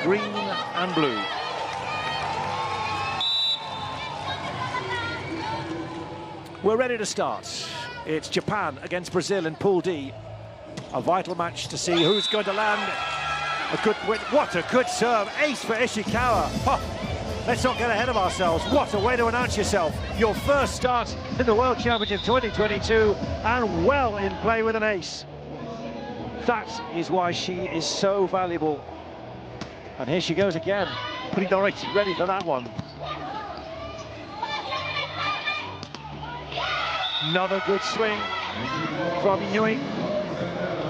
green and blue. We're ready to start. It's Japan against Brazil in Pool D. A vital match to see who's going to land. A good win. What a good serve. Ace for Ishikawa. Oh, let's not get ahead of ourselves. What a way to announce yourself. Your first start in the World Championship 2022 and well in play with an ace. That is why she is so valuable. And here she goes again. Pretty ready for that one. Another good swing from Yui,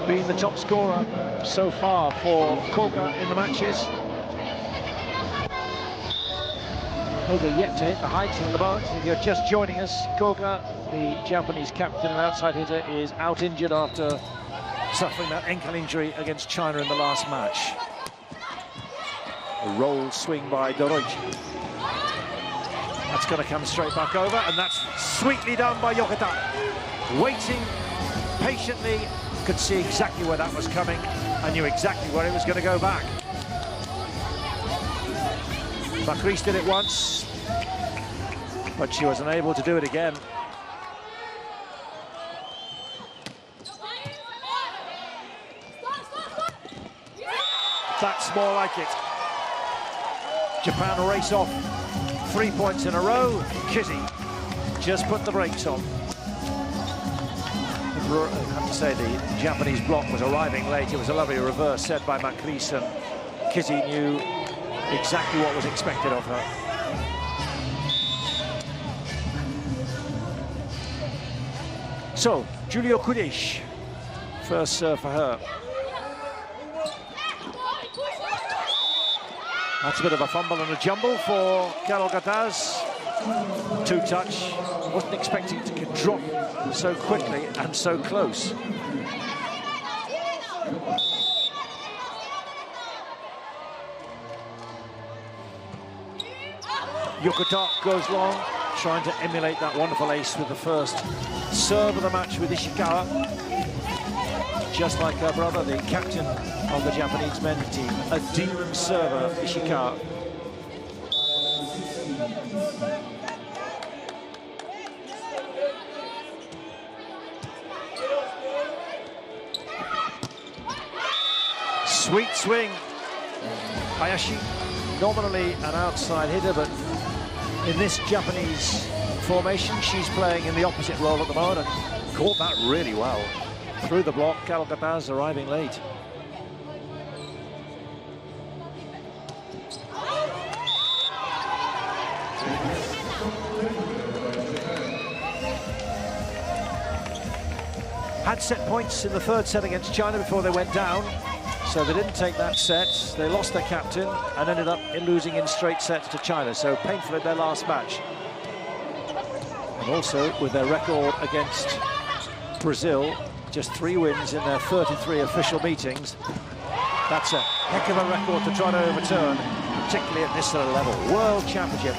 being the top scorer so far for Koga in the matches. Koga yet to hit the heights of the moment. If you're just joining us, Koga, the Japanese captain and outside hitter, is out injured after suffering that ankle injury against China in the last match. A roll swing by Doroichi. That's going to come straight back over, and that's sweetly done by Yokota. Waiting patiently, could see exactly where that was coming and knew exactly where it was going to go back. Macris did it once, but she was unable to do it again. That's more like it. Japan race off 3 points in a row. Kitty just put the brakes on. I have to say the Japanese block was arriving late. It was a lovely reverse set by Macris, and Kitty knew exactly what was expected of her. So, Julio Kudish, first serve for her. That's a bit of a fumble and a jumble for Carol Gataz. Two touch. Wasn't expecting it to drop so quickly and so close. Yokota goes long, trying to emulate that wonderful ace with the first serve of the match with Ishikawa. Just like her brother, the captain of the Japanese men's team, a demon server, Ishikawa. Sweet swing. Hayashi, nominally an outside hitter, but in this Japanese formation, she's playing in the opposite role at the moment and caught that really well. Through the block, Carol Gataz arriving late. Had set points in the third set against China before they went down, so they didn't take that set. They lost their captain and ended up losing in straight sets to China, so painful in their last match. And also with their record against Brazil, just 3 wins in their 33 official meetings. That's a heck of a record to try to overturn, particularly at this sort of level. World Championship.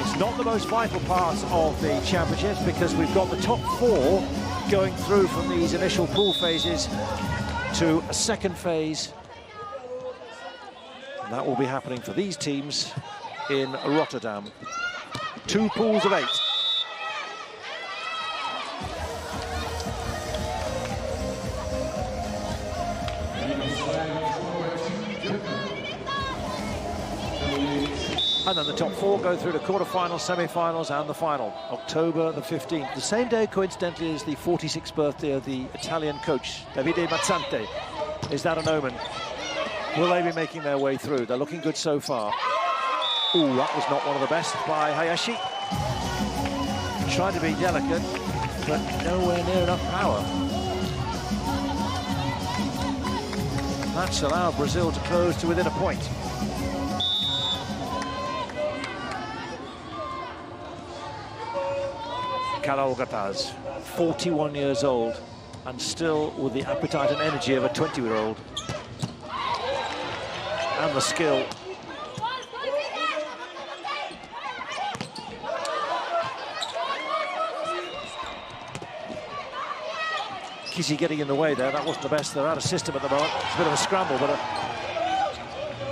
It's not the most vital part of the championships because we've got the top 4 going through from these initial pool phases to a second phase. And that will be happening for these teams in Rotterdam. 2 pools of 8. And then the top 4 go through to quarterfinals, semi-finals, and the final, October the 15th. The same day, coincidentally, is the 46th birthday of the Italian coach, Davide Mazzante. Is that an omen? Will they be making their way through? They're looking good so far. Ooh, that was not one of the best by Hayashi. Tried to be delicate, but nowhere near enough power. That's allowed Brazil to close to within a point. Carol Gataz, 41 years old, and still with the appetite and energy of a 20-year-old. And the skill. Kizzy getting in the way there. That wasn't the best. They're out of system at the moment. It's a bit of a scramble, but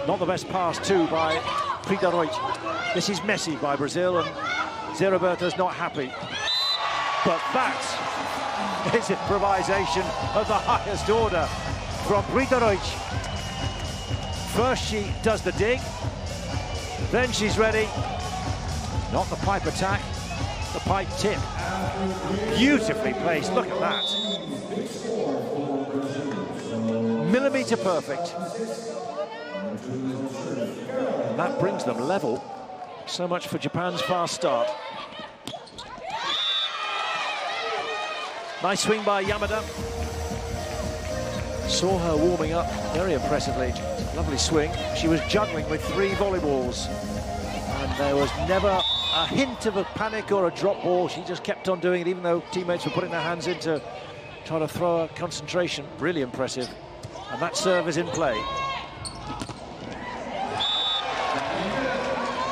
Not the best pass too by Pridaroit. This is messy by Brazil, and Zé Roberto's not happy. But that is improvisation of the highest order from Pridaroit. First she does the dig, then she's ready. Not the pipe attack, the pipe tip. Beautifully placed, look at that. Millimetre perfect. And that brings them level. So much for Japan's fast start. Nice swing by Yamada. Saw her warming up very impressively. Lovely swing. She was juggling with 3 volleyballs. And there was never a hint of a panic or a drop ball. She just kept on doing it, even though teammates were putting their hands in to try to throw her concentration. Really impressive. And that serve is in play.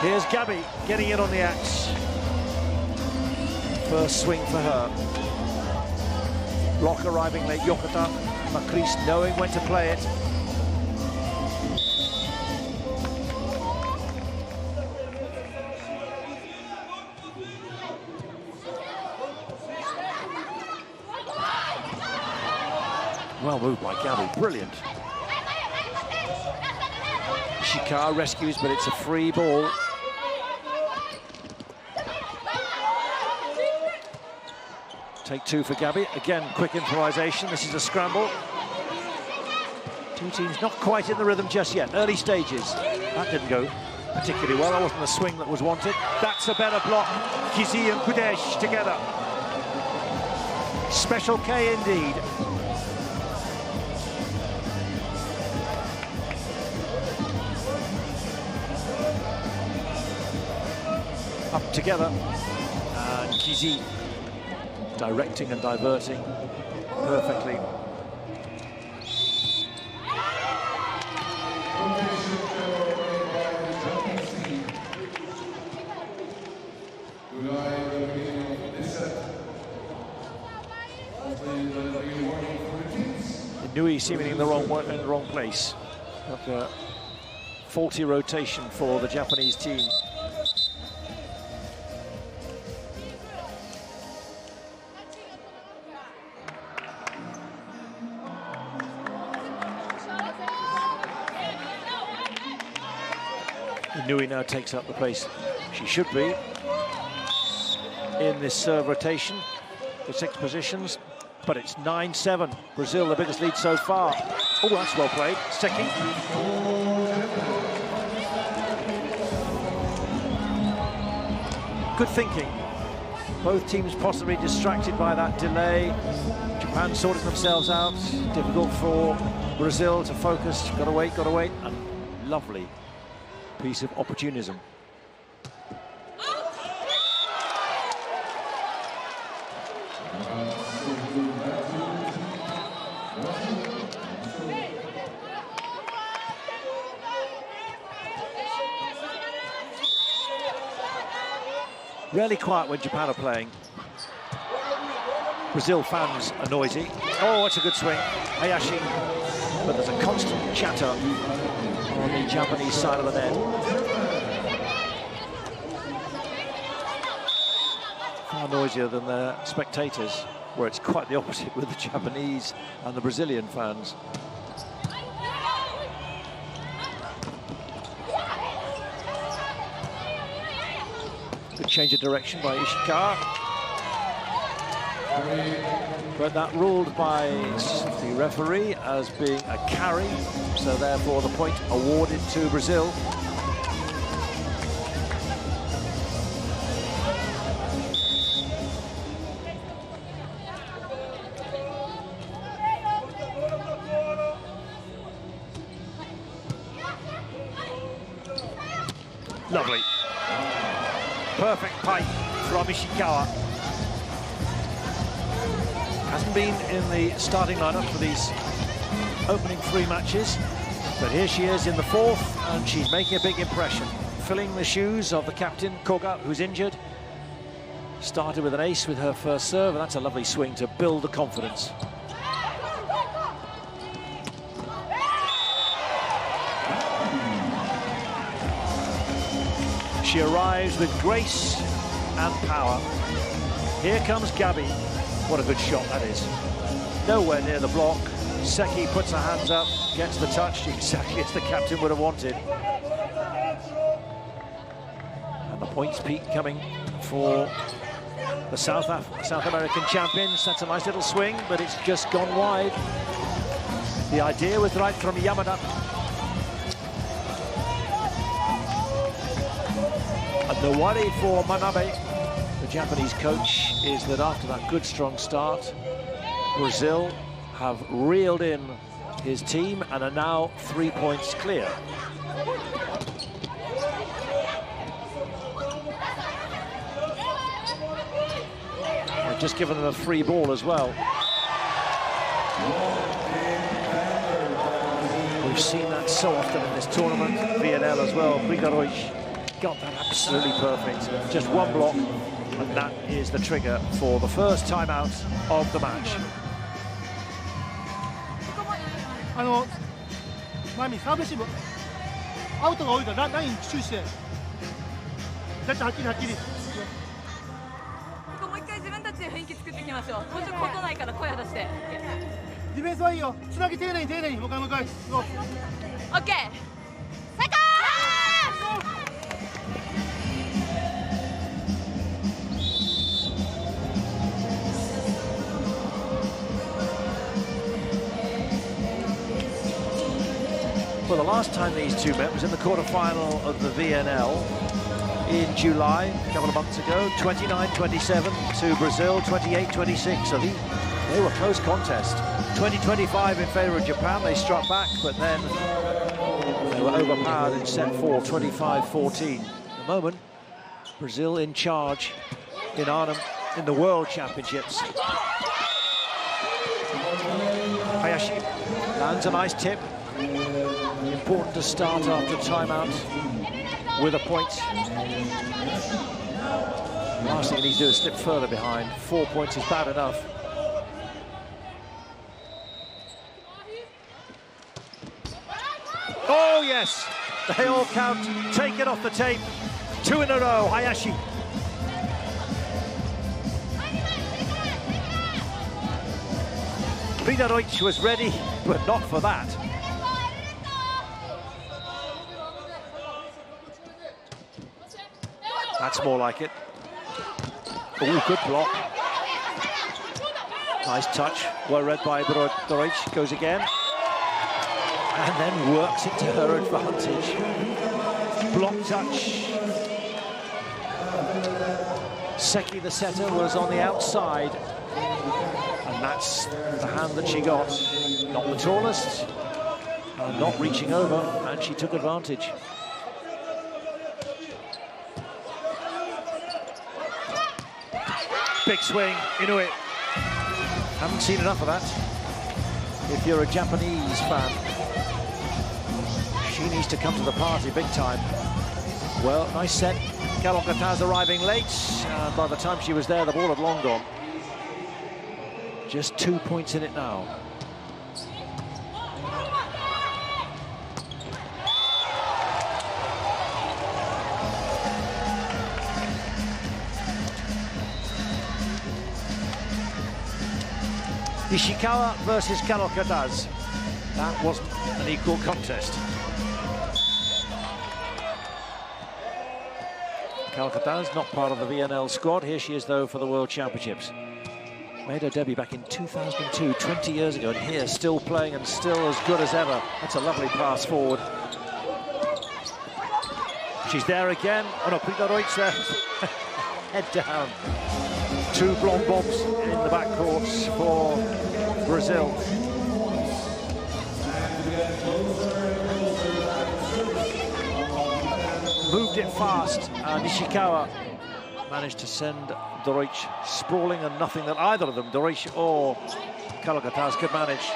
Here's Gabby getting in on the axe. First swing for her. Block arriving late, Yokota. Macris knowing when to play it. Well moved by Gabby, brilliant. Ishikawa rescues, but it's a free ball. Take 2 for Gabby. Again, quick improvisation. This is a scramble. 2 teams not quite in the rhythm just yet. Early stages. That didn't go particularly well. That wasn't the swing that was wanted. That's a better block. Kizi and Kudesh together. Special K indeed. Up together. And Kizi directing and diverting perfectly. Inui seemingly in the wrong place. Like a faulty rotation for the Japanese team. Inui now takes up the place she should be in this serve rotation for 6 positions, but it's 9-7. Brazil, the biggest lead so far. Oh, that's well played. Seki. Good thinking. Both teams possibly distracted by that delay. Japan sorting themselves out. Difficult for Brazil to focus. Got to wait, and lovely piece of opportunism. Rarely quiet when Japan are playing. Brazil fans are noisy. Oh, it's a good swing. Hayashi. But there's a constant chatter on the Japanese side of the net. Far noisier than the spectators, where it's quite the opposite with the Japanese and the Brazilian fans. Good change of direction by Ishikawa. But that ruled by the referee as being a carry, so therefore the point awarded to Brazil. Lovely. Perfect pipe from Ishikawa. Hasn't been in the starting lineup for these opening 3 matches, but here she is in the 4th, and she's making a big impression, filling the shoes of the captain, Koga, who's injured. Started with an ace with her first serve, and that's a lovely swing to build the confidence. She arrives with grace and power. Here comes Gabi. What a good shot that is. Nowhere near the block. Seki puts her hands up, gets the touch, exactly as the captain would have wanted. And the points peak coming for the South American champions. That's a nice little swing, but it's just gone wide. The idea was right from Yamada. And the worry for Manabe, the Japanese coach, is that after that good, strong start, Brazil have reeled in his team and are now 3 points clear. They've just given them a free ball as well. We've seen that so often in this tournament, VNL as well. Brigarovic got that absolutely perfect. Just one block, and that is the trigger for the first timeout of the match. 前にサーブレシーブアウトが多いからライン注意してじゃあはっきりはっきりここもう一回自分たちで雰囲気作っていきましょうもうちょっとことないから声出してディフェンスはいいよつなぎ丁寧に丁寧にもう一回もう一回オッケー最高Well, the last time these two met was in the quarter-final of the VNL in July, a couple of months ago, 29-27 to Brazil, 28-26. So they were a close contest. 20-25 in favour of Japan. They struck back, but then they were overpowered in set 4, 25-14. At the moment, Brazil in charge in Arnhem in the World Championships. Hayashi lands a nice tip. Important to start after timeout with a point. The last thing he needs to do is slip further behind. 4 points is bad enough. Oh yes, they all count. Take it off the tape. 2 in a row, Hayashi. Brigarovic was ready, but not for that. That's more like it. Oh, good block. Nice touch. Well read by Brigarovic. Goes again. And then works it to her advantage. Block touch. Seki, the setter, was on the outside. And that's the hand that she got. Not the tallest. Not reaching over. And she took advantage. Big swing, Inuit. Haven't seen enough of that. If you're a Japanese fan, she needs to come to the party big time. Well, nice set. Galon-Gataz arriving late, and by the time she was there, the ball had long gone. Just 2 points in it now. Ishikawa versus Galon-Gataz. That wasn't an equal contest. Galon-Gataz not part of the VNL squad. Here she is, though, for the World Championships. Made her debut back in 2002, 20 years ago, and here still playing and still as good as ever. That's a lovely pass forward. She's there again. Oh no, Brigarovic there. Head down. 2 blonde bobs in the backcourts for Brazil. Moved it fast, and Ishikawa managed to send Doric sprawling, and nothing that either of them, Doric or Galon-Gataz, could manage.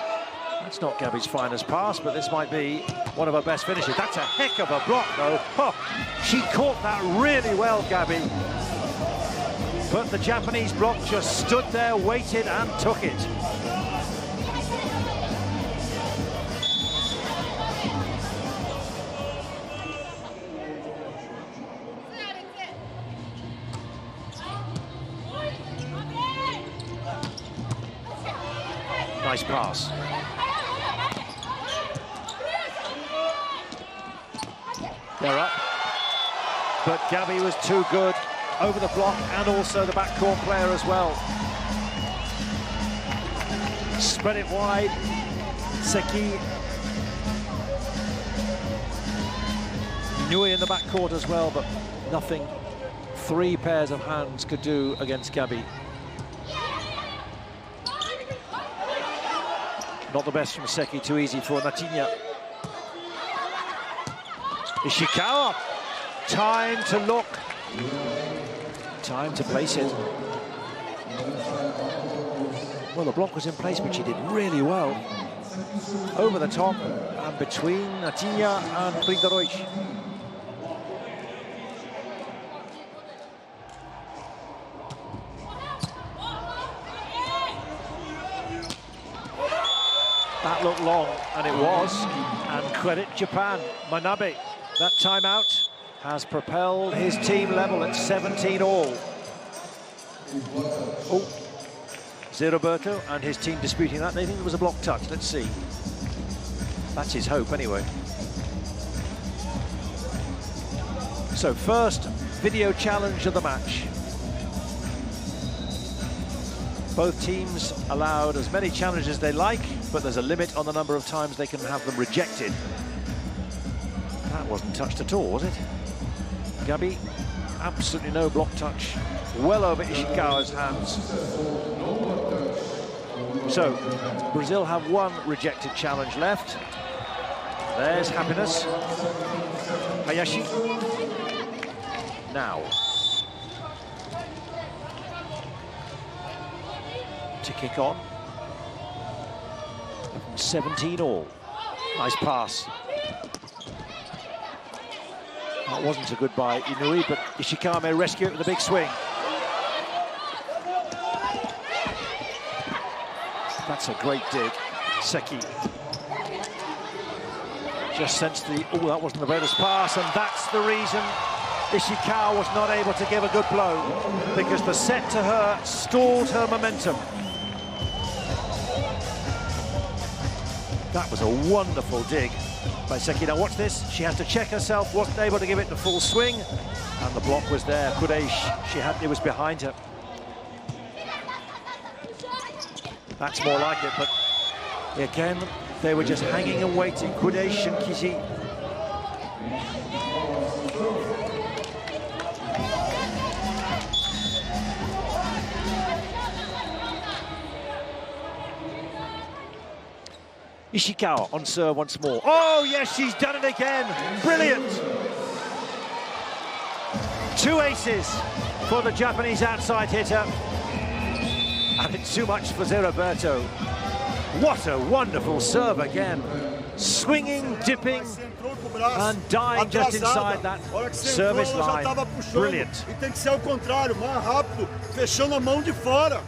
That's not Gabi's finest pass, but this might be one of her best finishes. That's a heck of a block, though. Oh, she caught that really well, Gabi. But the Japanese block just stood there, waited, and took it. Nice pass. They're up. But Gabi was too good over the block and also the backcourt player as well. Spread it wide. Seki. Inui in the backcourt as well, but nothing 3 pairs of hands could do against Gabi. Not the best from Seki, too easy for Natinya. Ishikawa, time to look. Time to place it. Well, the block was in place, but she did really well. Over the top and between Natinya and Brindaroich. That looked long, and it was. And credit Japan. Manabe, that timeout has propelled his team level at 17 all. Oh, Roberto and his team disputing that. They think it was a block touch. Let's see. That's his hope, anyway. So, first video challenge of the match. Both teams allowed as many challenges as they like, but there's a limit on the number of times they can have them rejected. That wasn't touched at all, was it? Gabi, absolutely no block touch. Well over Ishikawa's hands. So, Brazil have 1 rejected challenge left. There's Happiness. Hayashi. Now. To kick on. 17 all. Nice pass. That wasn't a good by Inui, but Ishikawa may rescue it with a big swing. That's a great dig. Seki. Just sensed the... Oh, that wasn't the greatest pass, and that's the reason Ishikawa was not able to give a good blow, because the set to her stalled her momentum. That was a wonderful dig by Seki. Now watch this, she had to check herself, wasn't able to give it the full swing, and the block was there. It was behind her. That's more like it, but again, they were just hanging and waiting. Kudesh and Kiji. Ishikawa on serve once more. Oh, yes, she's done it again. Brilliant. 2 aces for the Japanese outside hitter. And it's too much for Roberto. What a wonderful serve again. Swinging, dipping, and dying just inside that service line. Brilliant. E tem que ser ao contrário, mais rápido, fechando a mão de fora.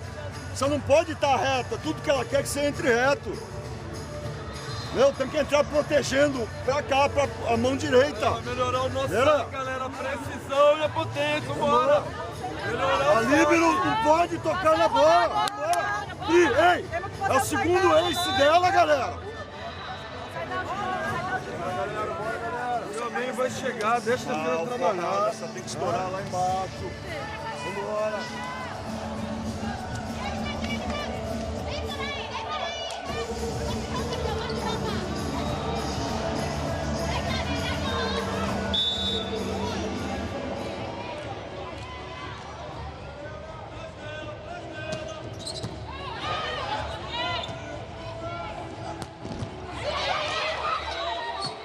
Você não pode estar reta, tudo que ela quer é que você entre reto. Meu, tem que entrar protegendo pra cá, pra a mão direita. Melhorar o nosso saque, galera. Precisão e a potência, bora. A líbero não pode tocar na bola. E, ei, é o segundo ace dela, galera. Meu amigo vai chegar, deixa a defesa trabalhar. Tem que estourar lá embaixo. Vambora.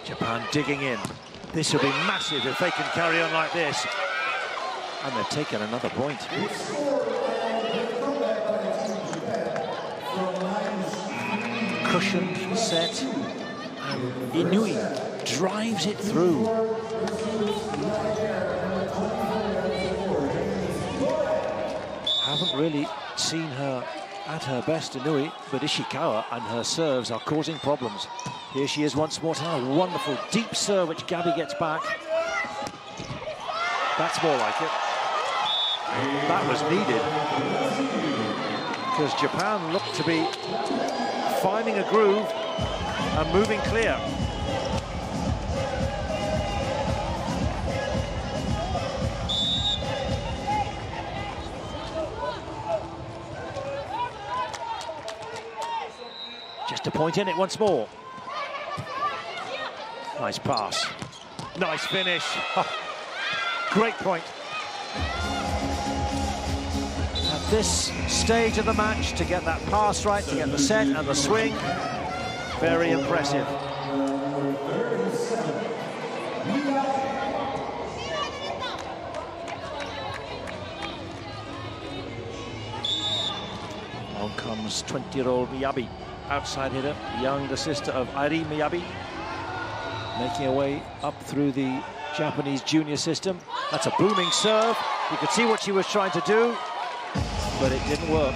Japan digging in. This will be massive if they can carry on like this. And they've taken another point. Cushioned set. And Inui drives it through. Haven't really seen her at her best, Inui, but Ishikawa and her serves are causing problems. Here she is once more. A wonderful deep serve which Gabi gets back. That's more like it. That was needed, because Japan looked to be finding a groove and moving clear. Just to point in it once more. Nice pass. Nice finish. Oh, great point. At this stage of the match, to get that pass right, to get the set and the swing, very impressive. On comes 20-year-old Miyabi, outside hitter, younger sister of Airi Miyabi, making her way up through the Japanese junior system. That's a booming serve. You could see what she was trying to do, but it didn't work.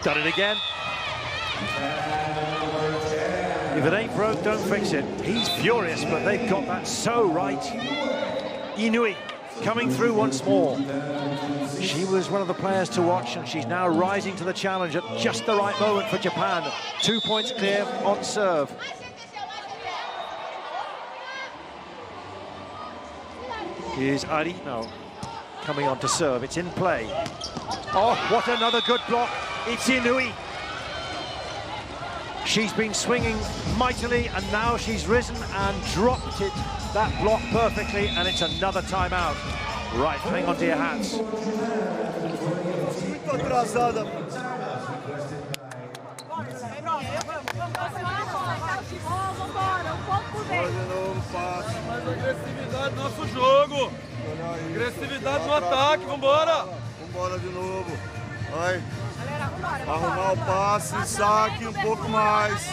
Done it again. If it ain't broke, don't fix it. He's furious, but they've got that so right. Inui coming through once more. She was one of the players to watch, and she's now rising to the challenge at just the right moment for Japan. 2 points clear on serve. Here's Ari now coming on to serve. It's in play. Oh, what another good block. It's Inui. She's been swinging mightily, and now she's risen and dropped it, that block perfectly, and it's another timeout. Right, hang on to your hats. Mais agressividade no nosso jogo. Agressividade no ataque, vambora. Vambora de novo. Vai. Arrumar o passe, saque um pouco mais.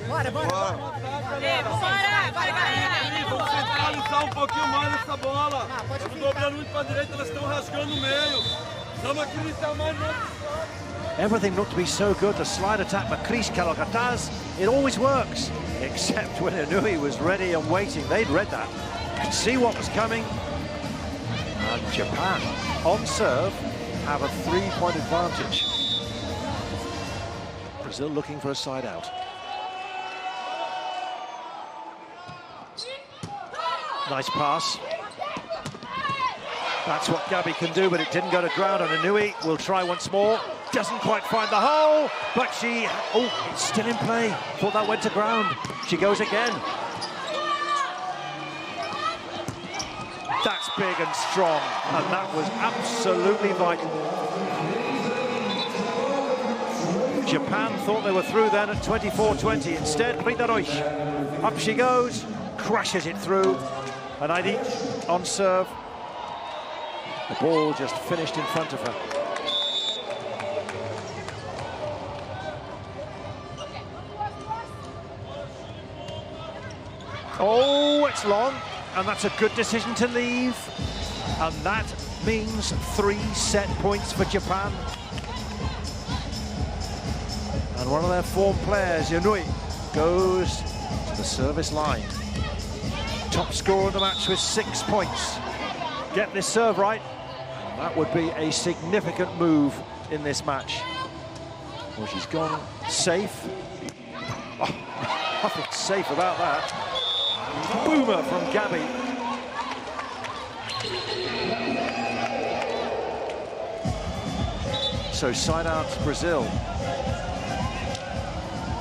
Bora, bora. Vamos centralizar um pouquinho mais essa bola. Estamos dobrando muito para a direita, elas estão rasgando no meio. Vamos acreditar mais no outro. Everything looked to be so good. The slide attack, Makris Kalogataz, it always works. Except when Inui was ready and waiting. They'd read that. Could see what was coming. And Japan, on serve, have a 3-point advantage. Brazil looking for a side out. Nice pass. That's what Gabi can do, but it didn't go to ground, and Inui will try once more. Doesn't quite find the hole, but she... Oh, it's still in play. Thought that went to ground. She goes again. That's big and strong, and that was absolutely vital. Japan thought they were through then at 24-20. Instead, Ritaroish. Up she goes, crashes it through. And Airi on serve. The ball just finished in front of her. Oh, it's long, and that's a good decision to leave. And that means 3 set points for Japan. And one of their form players, Inui, goes to the service line. Top scorer of the match with 6 points. Get this serve right, and that would be a significant move in this match. Well, she's gone safe. Oh, nothing safe about that. Boomer from Gabi. So side out Brazil.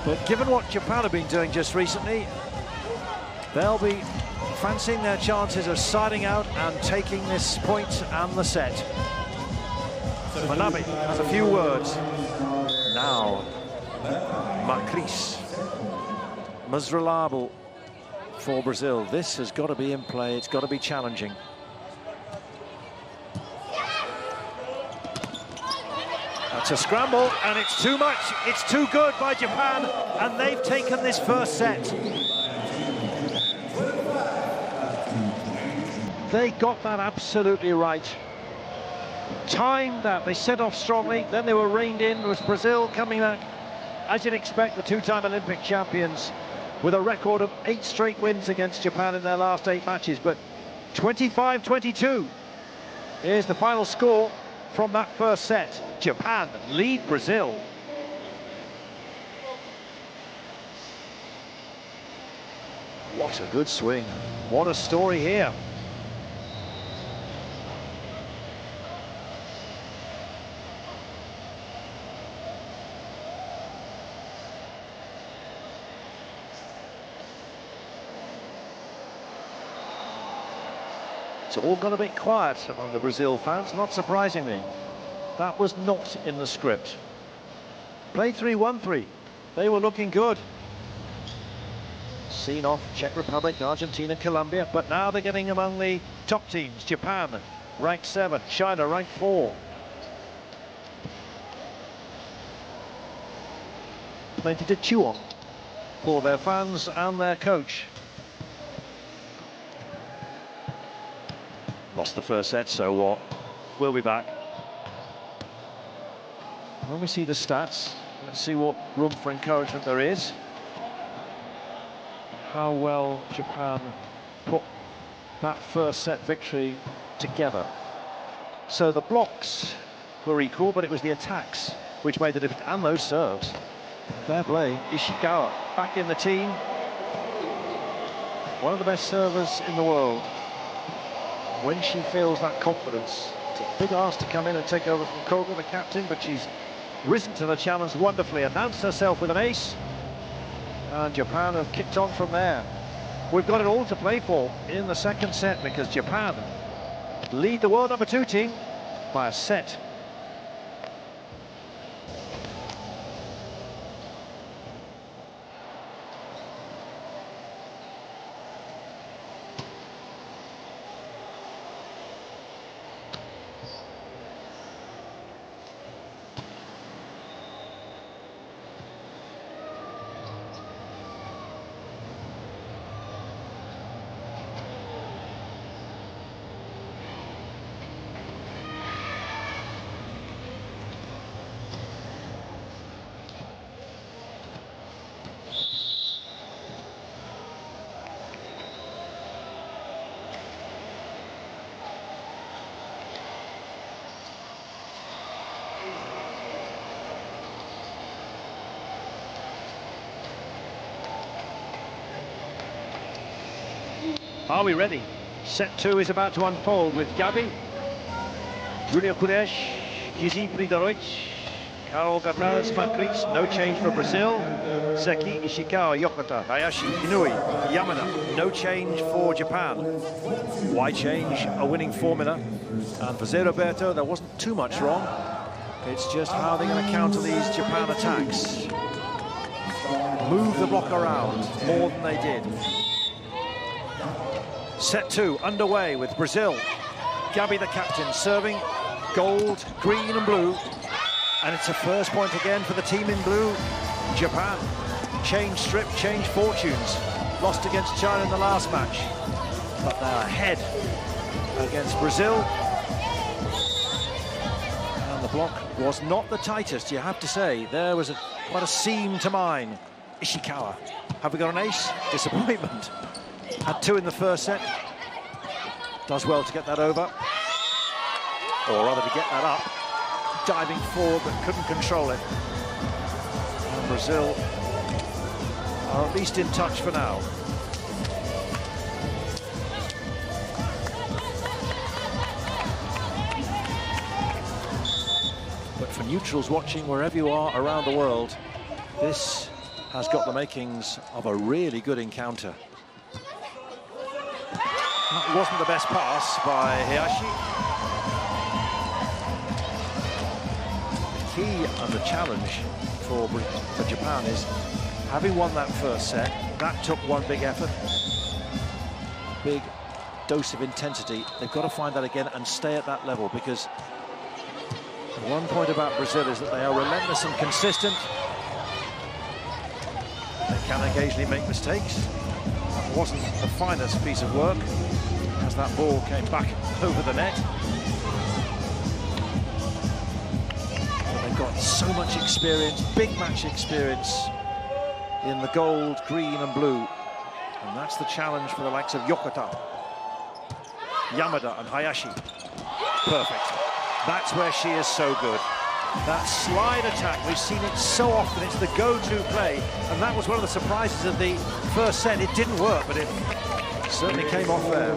But given what Japan have been doing just recently, they'll be fancying their chances of siding out and taking this point and the set. Manabe has a few words. Now, Makris. Most reliable for Brazil. This has got to be in play. It's got to be challenging. That's a scramble, and it's too much. It's too good by Japan, and they've taken this first set. They got that absolutely right. Timed that, they set off strongly, then they were reined in. It was Brazil coming back, as you'd expect, the two-time Olympic champions, with a record of 8 straight wins against Japan in their last 8 matches. But 25-22 is the final score from that first set. Japan lead Brazil. What a good swing. What a story here. It's all gone a bit quiet among the Brazil fans, not surprisingly. That was not in the script. Played 3-1-3. They were looking good. Seen off Czech Republic, Argentina, Colombia, but now they're getting among the top teams. Japan, ranked 7, China, ranked 4. Plenty to chew on for their fans and their coach. Lost the first set, so what? We'll be back. When we see the stats, let's see what room for encouragement there is. How well Japan put that first set victory together. So the blocks were equal, but it was the attacks which made the difference, and those serves. Fair play. Ishikawa back in the team. One of the best servers in the world. When she feels that confidence, it's a big ask to come in and take over from Koga, the captain, but she's risen to the challenge wonderfully, announced herself with an ace, and Japan have kicked on from there. We've got it all to play for in the second set, because Japan lead the world number 2 team by a set. Are we ready? Set 2 is about to unfold with Gabi, Julia Kudesh, Gizi Pridarovic, Karol Gataz, Makris, no change for Brazil. Seki, Ishikawa, Yokota, Hayashi, Inui, Yamada, no change for Japan. Why change a winning formula? And for Zé Roberto, there wasn't too much wrong. It's just how they're going to counter these Japan attacks. Move the block around more than they did. Set 2 underway with Brazil. Gabi, the captain, serving gold, green and blue. And it's a first point again for the team in blue. Japan, change strip, change fortunes. Lost against China in the last match. But they're ahead against Brazil. And the block was not the tightest, you have to say. There was quite a seam to mine. Ishikawa, have we got an ace? Disappointment. Had 2 in the first set. Does well to get that over. Or rather to get that up. Diving forward but couldn't control it. And Brazil are at least in touch for now. But for neutrals watching wherever you are around the world, this has got the makings of a really good encounter. That wasn't the best pass by Hayashi. The key and the challenge for Japan is, having won that first set, that took one big effort, big dose of intensity. They've got to find that again and stay at that level, because the one point about Brazil is that they are relentless and consistent. They can occasionally make mistakes. That wasn't the finest piece of work. as that ball came back over the net. But they've got so much experience, big match experience in the gold, green and blue. And that's the challenge for the likes of Yokota, Yamada and Hayashi. Perfect. That's where she is so good. That slide attack, we've seen it so often. It's the go-to play. And that was one of the surprises of the first set. It didn't work, but it certainly came off there.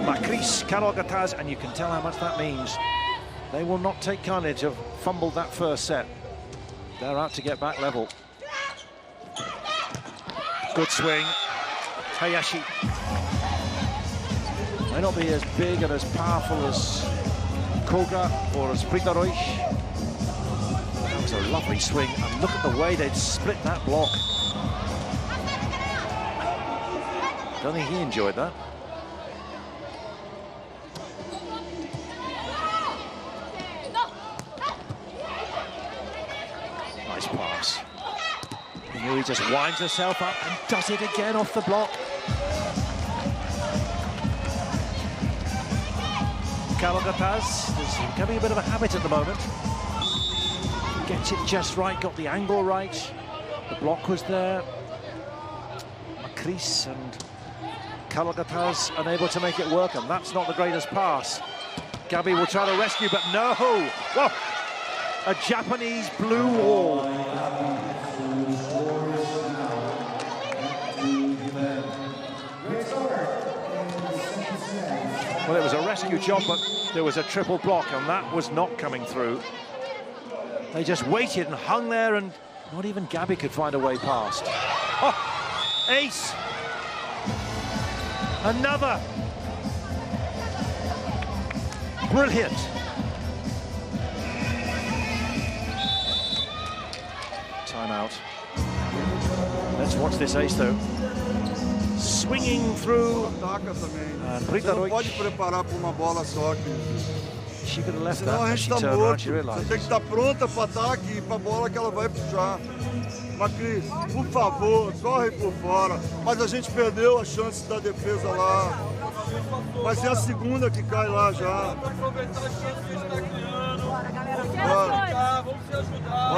Macris, Karogataz, and you can tell how much that means. They will not take kindly to have fumbled that first set. They're out to get back level. Good swing. Hayashi. May not be as big and as powerful as Koga or as Pritaroish. That was a lovely swing, and look at the way they'd split that block. Don't think he enjoyed that. Nice pass. He just winds herself up and does it again off the block. Karogataz is becoming a bit of a habit at the moment. Gets it just right, got the angle right. The block was there. Macris and Karogataz unable to make it work, and that's not the greatest pass. Gabi will try to rescue, but no! Whoa! A Japanese blue wall. Well, it was a rescue job, but there was a triple block, and that was not coming through. They just waited and hung there, and not even Gabi could find a way past. Oh, ace! Another! Brilliant! Timeout. Let's watch this ace, though. Swinging through. And Você não pode preparar para uma bola só aqui. She could have left Senão that, a as gente she está turned around, she morto. realised. Você tem que estar pronta para ataque e para a bola que ela vai puxar. Macris, por favor, corre por fora. Mas a gente perdeu a chance da defesa lá. Vai ser a segunda que cai lá já. Vamos aproveitar a chance que a gente está criando. Bora. Vamos se ajudar.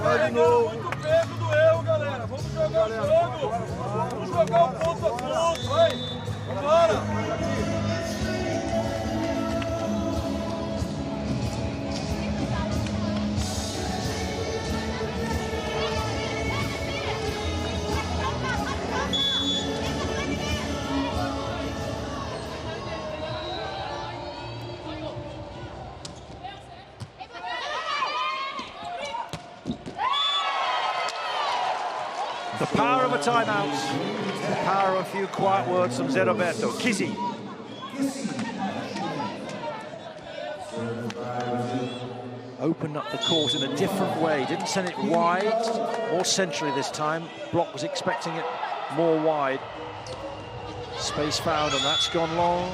Vai de novo. Muito peso do eu, galera. Vamos jogar o jogo. Vamos jogar o ponto a ponto. Vai. Vambora. The power of a timeout, the power of a few quiet words from Zé Roberto. Kizzy. Opened up the court in a different way, didn't send it wide, more centrally this time. Block was expecting it more wide. Space found, and that's gone long.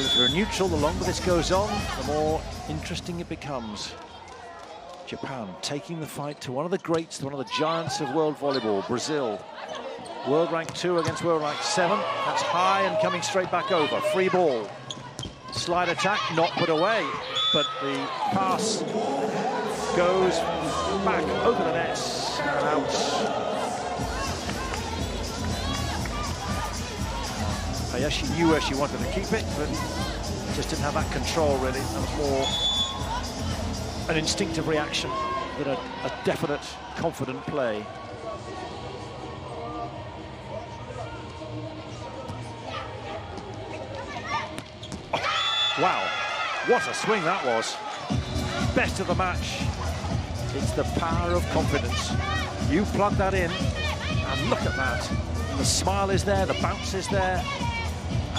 If you're a neutral, the longer this goes on, the more interesting it becomes. Japan taking the fight to one of the greats, to one of the giants of world volleyball, Brazil. World rank 2 against world rank 7. That's high and coming straight back over. Free ball. Slide attack, not put away, but the pass goes back over the nets and out. Hayashi knew where she wanted to keep it, but just didn't have that control, really. That was more an instinctive reaction than a definite, confident play. Oh, wow, what a swing that was. Best of the match. It's the power of confidence. You plug that in, and look at that. The smile is there, the bounce is there.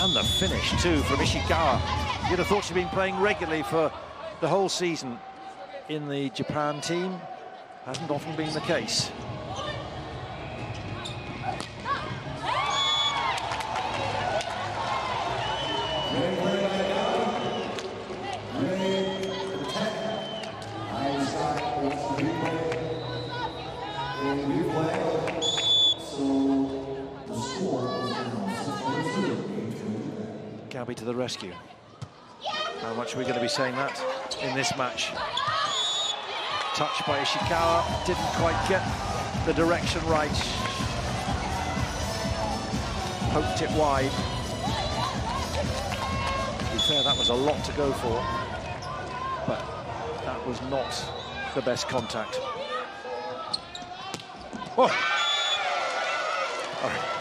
And the finish, too, from Ishikawa. You'd have thought she'd been playing regularly for the whole season in the Japan team. Hasn't often been the case. the rescue. How much are we going to be saying that in this match? Touch by Ishikawa, didn't quite get the direction right. Poked it wide. To be fair, that was a lot to go for, but that was not the best contact. Oh.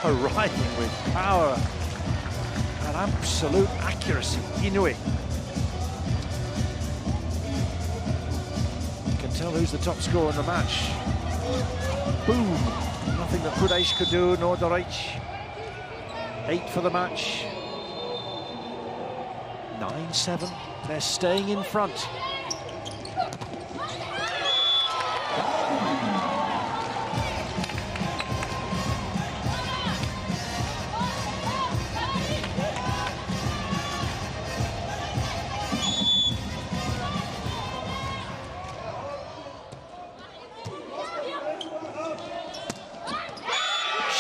Arriving with power and absolute accuracy, Inoue. You can tell who's the top scorer in the match. Boom! Nothing that Kudaishi could do, nor Doric. 8 for the match. 9-7. They're staying in front.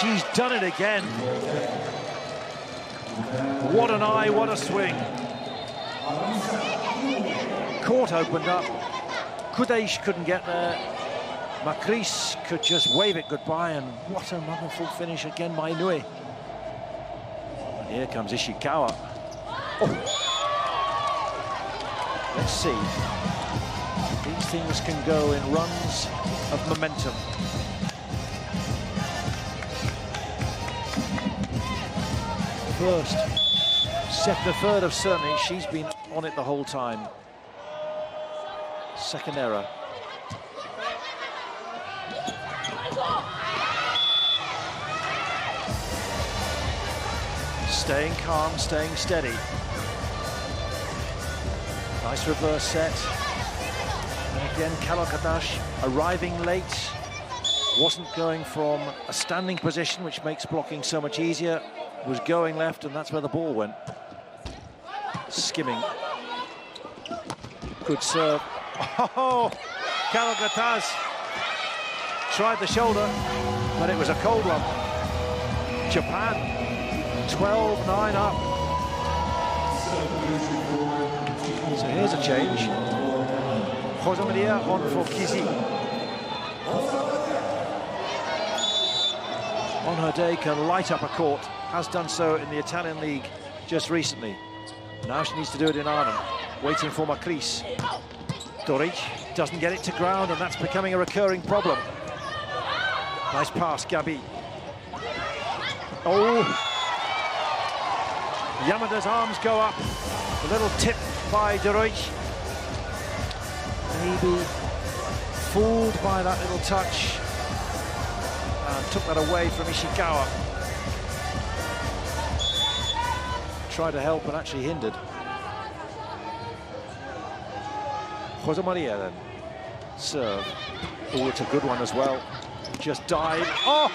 She's done it again. What an eye, what a swing. Court opened up. Kudaishi couldn't get there. Macris could just wave it goodbye, and what a wonderful finish again by Inoue. And here comes Ishikawa. Oh. Let's see. These things can go in runs of momentum. First, second, third of certainly, she's been on it the whole time. Second error. Staying calm, staying steady. Nice reverse set. And again, Kalokadash arriving late. Wasn't going from a standing position, which makes blocking so much easier. Was going left, and that's where the ball went. Skimming. Good serve. Oh, Kalokadash tried the shoulder, but it was a cold one. Japan, 12-9 up. So here's a change. Jose Maria on for Kizi. On her day, can light up a court. Has done so in the Italian league just recently. Now she needs to do it in Arnhem. Waiting for Macris. Doric doesn't get it to ground, and that's becoming a recurring problem. Nice pass, Gabi. Oh! Yamada's arms go up. A little tip by Doric. Maybe fooled by that little touch. And took that away from Ishikawa. Tried to help and actually hindered. Jose Maria then. Serve. Oh, it's a good one as well. Just dive. Oh!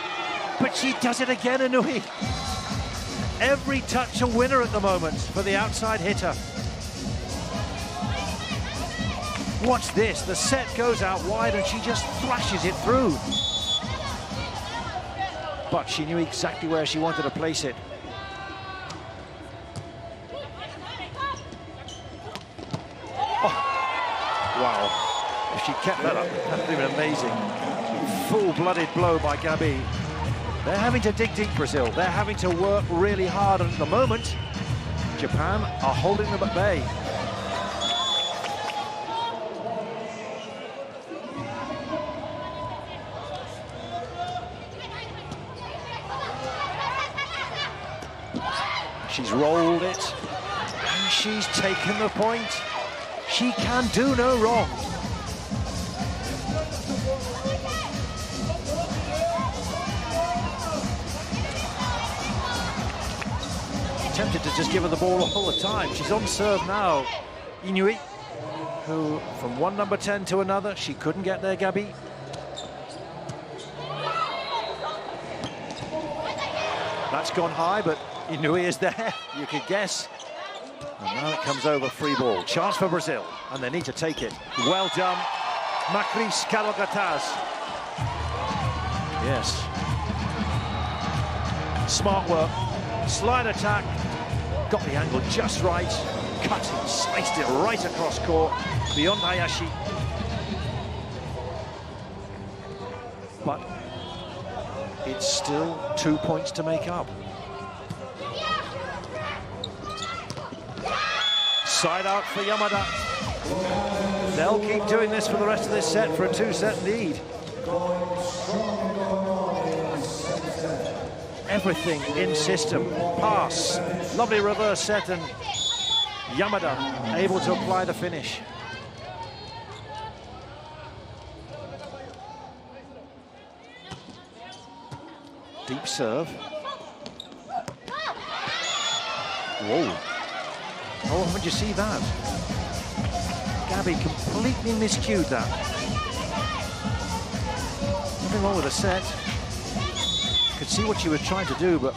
But she does it again, Inoue. Every touch a winner at the moment for the outside hitter. Watch this. The set goes out wide and she just thrashes it through. But she knew exactly where she wanted to place it. Wow, if she kept that up, that would have been amazing. Full-blooded blow by Gabi. They're having to dig deep, Brazil. They're having to work really hard, and at the moment, Japan are holding them at bay. She's rolled it, and she's taken the point. She can do no wrong. Tempted to just give her the ball all the time. She's on serve now. Inoue, who from one number 10 to another, she couldn't get there, Gabi. That's gone high, but Inoue is there, you could guess. And now it comes over, free ball. Chance for Brazil, and they need to take it. Well done, Macris Kalokadash. Yes. Smart work. Slide attack. got the angle just right, cut it, sliced it right across court, beyond Hayashi. But it's still 2 points to make up. Side out for Yamada. They'll keep doing this for the rest of this set for a 2-set lead. Everything in system. Pass. Lovely reverse set, and Yamada able to apply the finish. Deep serve. Whoa. Oh, when did you see that? Gabby completely miscued that. Nothing wrong with the set. Could see what she was trying to do, but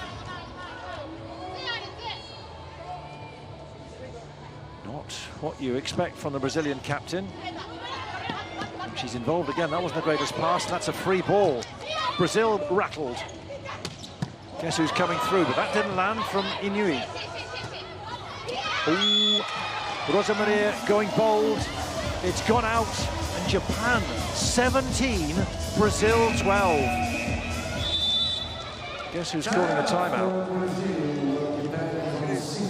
not what you expect from the Brazilian captain. And she's involved again. That wasn't the greatest pass. That's a free ball. Brazil rattled. Guess who's coming through? But that didn't land from Inui. Ooh, Rosa Maria going bold. It's gone out, and Japan 17, Brazil 12. Guess who's calling a timeout?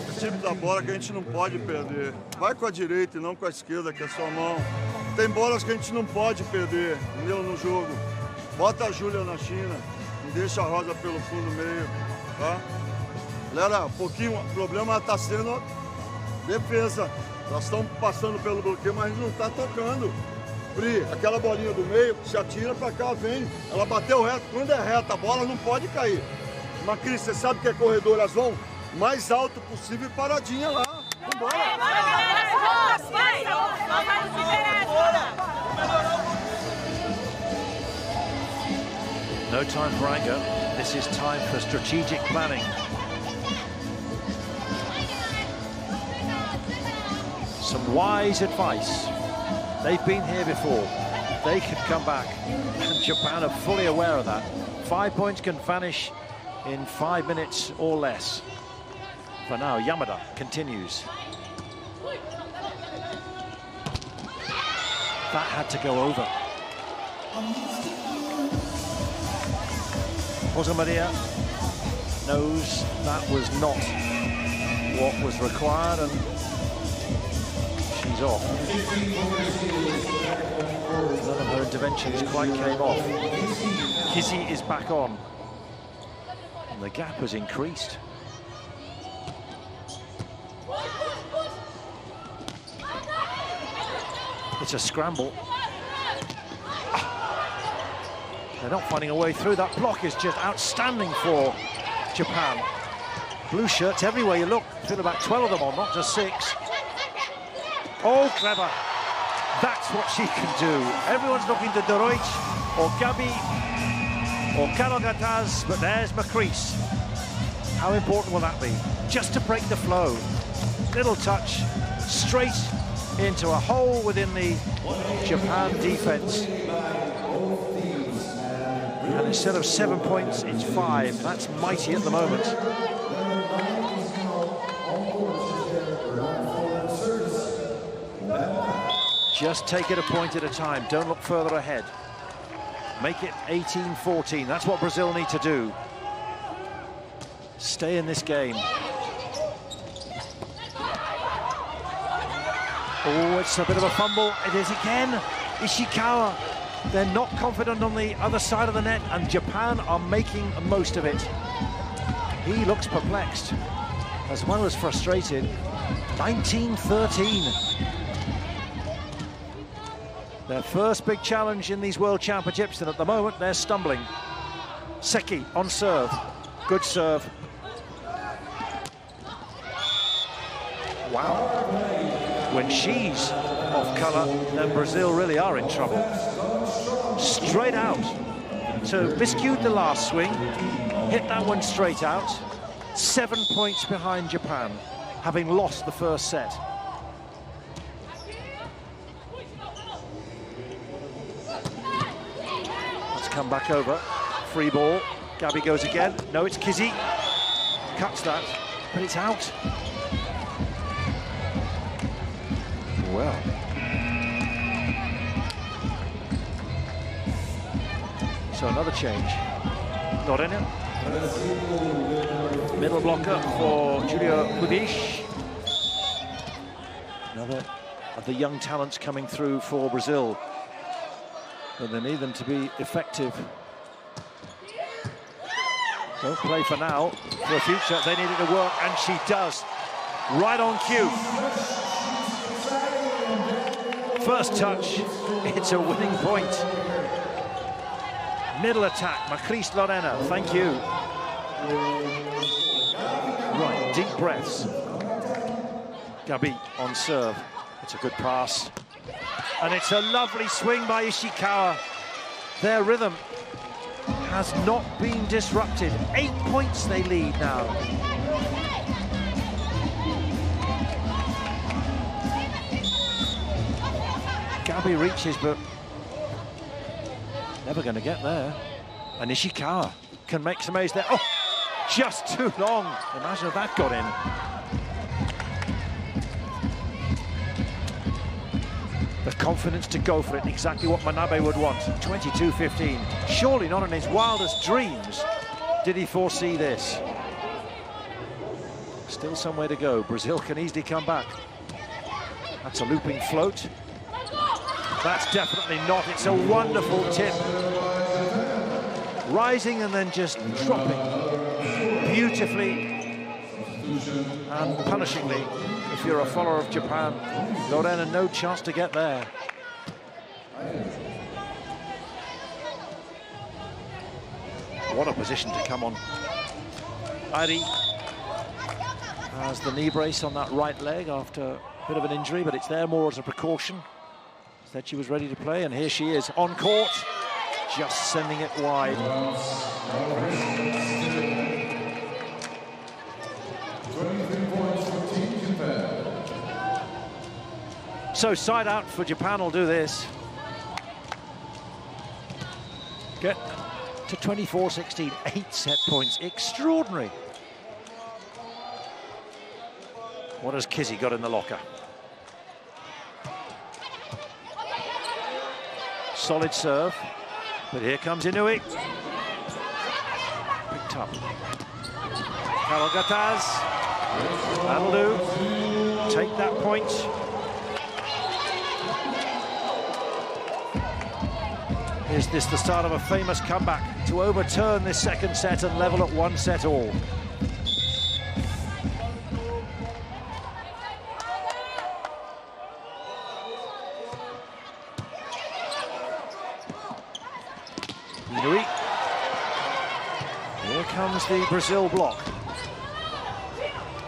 O tipo da bola que a gente não pode perder. Vai com a direita e não com a esquerda, que é sua mão. Tem bolas que a gente não pode perder, entendeu, no jogo. Bota a Júlia na China, não deixa a Rosa pelo fundo meio, tá? Galera, um pouquinho, o problema está sendo defesa. Nós estamos passando pelo bloqueio, mas a gente não está tocando. Pri, aquela bolinha do meio, se atira para cá, vem. Ela bateu reto. Quando é reta, a bola não pode cair. Mas, Cris, você sabe que é corredor, elas vão mais alto possível e paradinha lá. Vambora! No time for anger. This is time for strategic planning. Some wise advice. They've been here before. They can come back, and Japan are fully aware of that. 5 points can vanish in 5 minutes or less. For now, Yamada continues. That had to go over. Rosa Maria knows that was not what was required, and she's off. None of her interventions quite came off. Kizzy is back on, and the gap has increased. It's a scramble. They're not finding a way through. That block is just outstanding for Japan. Blue shirts everywhere you look. There's been about 12 of them on, not just 6. Oh, clever. That's what she can do. Everyone's looking to De Ruyt or Gabi or Kalogataz, but there's Macrease. How important will that be? Just to break the flow. Little touch, straight into a hole within the Japan defense. And instead of 7 points, it's 5. That's mighty at the moment. Just take it a point at a time. Don't look further ahead. Make it 18-14. That's what Brazil need to do. Stay in this game. Oh, it's a bit of a fumble. It is again. Ishikawa. They're not confident on the other side of the net, and Japan are making the most of it. He looks perplexed, as well as frustrated. 19-13. Their first big challenge in these World Championships, and at the moment they're stumbling. Seki on serve. Good serve. Wow. When she's off colour, then Brazil really are in trouble. Straight out. So miscued the last swing, hit that one straight out. 7 points behind Japan, having lost the first set. Let's come back over. Free ball. Gabi goes again. No, it's Kizzy. Cuts that, but it's out. well. So another change. Lorena. Middle blocker for Julia Pudish. Another of the young talents coming through for Brazil. But they need them to be effective. Don't play for now. For the future, they need it to work, and she does. Right on cue. First touch, it's a winning point. Middle attack, Macris Lorena, thank you. Right, deep breaths. Gabi on serve. It's a good pass. And it's a lovely swing by Ishikawa. Their rhythm has not been disrupted. 8 points they lead now. Gabi reaches, but never going to get there. And Ishikawa can make some A's there. Oh, just too long. Imagine if that got in. The confidence to go for it, exactly what Manabe would want. 22-15. Surely not in his wildest dreams did he foresee this. Still some way to go. Brazil can easily come back. That's a looping float. That's definitely not. It's a wonderful tip. Rising and then just dropping beautifully and punishingly. If you're a follower of Japan, Lorena, no chance to get there. What a position to come on. Ari has the knee brace on that right leg after a bit of an injury, but it's there more as a precaution. Said she was ready to play, and here she is on court, just sending it wide. So side out for Japan will do this. Get to 24-16, 8 set points, extraordinary. What has Kizzy got in the locker? Solid serve, but here comes Inui. Picked up. Carol Gataz, that'll do. Take that point. Is this the start of a famous comeback to overturn this second set and level at 1 set all? Inui. Here comes the Brazil block.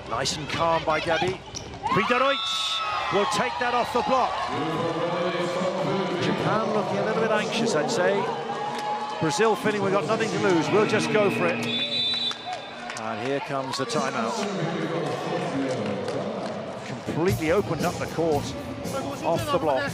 Nice and calm by Gabi. Pridarovic will take that off the block. Japan looking a little bit anxious, I'd say. Brazil feeling we've got nothing to lose, we'll just go for it. And here comes the timeout. Completely opened up the court, off the block.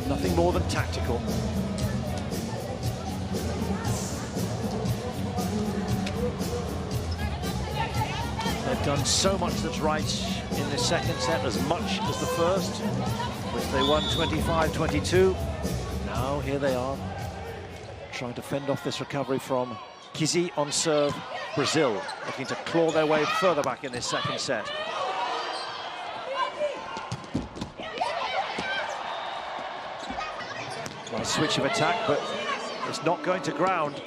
Nothing more than tactical. They've done so much that's right in this second set, as much as the first, which they won 25-22. Now here they are, trying to fend off this recovery from Kizzy on serve. Brazil looking to claw their way further back in this second set. Nice switch of attack, but it's not going to ground.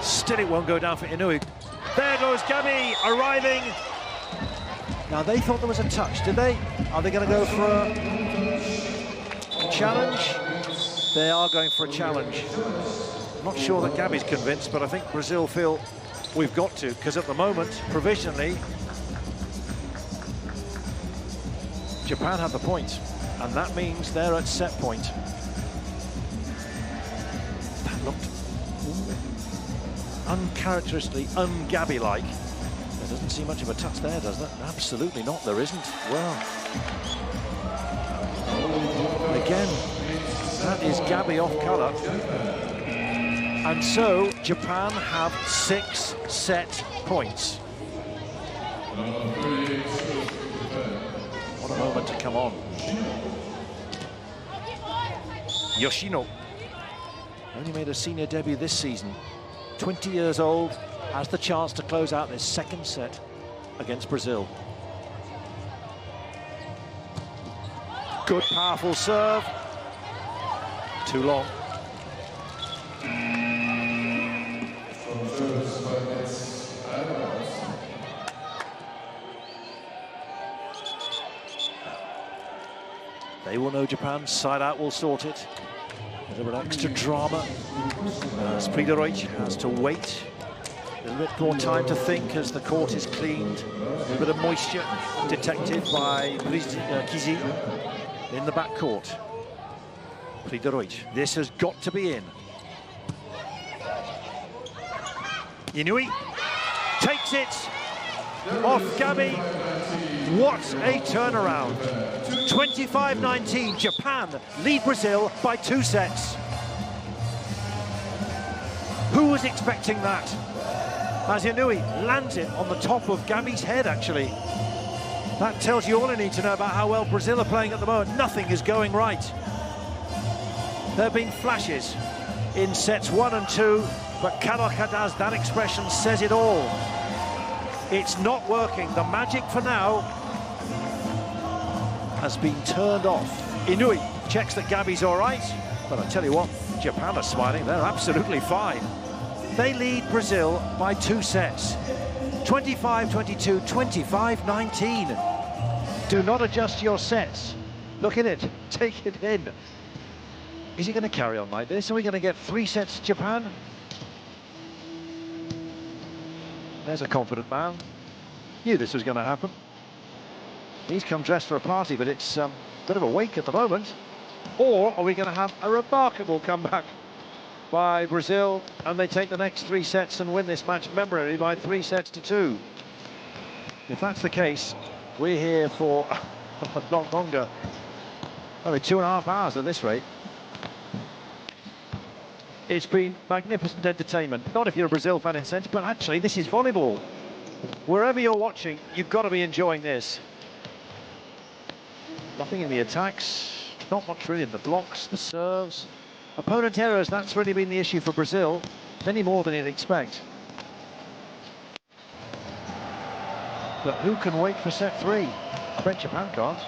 Still it won't go down for Inui. There goes Gabi, arriving. Now they thought there was a touch, did they? Are they going to go for a challenge? They are going for a challenge. I'm not sure that Gabi's convinced, but I think Brazil feel We've got to, because at the moment, provisionally, Japan have the point, and that means they're at set point. That looked uncharacteristically un-Gabby-like. There doesn't seem much of a touch there, does there? Absolutely not, there isn't. Well, again, that is Gabby off colour. And so, Japan have 6 set points. What a moment to come on. Yoshino only made a senior debut this season. 20 years old, has the chance to close out this second set against Brazil. Good, powerful serve. Too long. They will know Japan, side out will sort it. A little bit extra drama. Sprideroic has to wait. A little bit more time to think as the court is cleaned. A little bit of moisture detected by Kizi in the backcourt. Sprideroic, this has got to be in. Inui takes it off Gabby. What a turnaround. 25-19, Japan lead Brazil by 2 sets. Who was expecting that? As Inui lands it on the top of Gabby's head, actually. That tells you all you need to know about how well Brazil are playing at the moment. Nothing is going right. There have been flashes in sets 1 and 2, but Kadokadas, that expression says it all. It's not working. The magic for now has been turned off. Inui checks that Gabby's all right, but I tell you what, Japan are smiling. They're absolutely fine. They lead Brazil by 2 sets. 25-22, 25-19. Do not adjust your sets. Look at it, take it in. Is he going to carry on like this? Are we going to get 3 sets to Japan? There's a confident man. Knew this was going to happen. He's come dressed for a party, but it's a bit of a wake at the moment. Or are we going to have a remarkable comeback by Brazil and they take the next 3 sets and win this match memorably by 3 sets to 2? If that's the case, we're here for a lot longer. Only 2.5 hours at this rate. It's been magnificent entertainment. Not if you're a Brazil fan in a sense, but actually this is volleyball. Wherever you're watching, you've got to be enjoying this. Nothing in the attacks, not much really in the blocks, the serves. Opponent errors, that's really been the issue for Brazil. Many more than you'd expect. But who can wait for set 3? I bet Japan can't.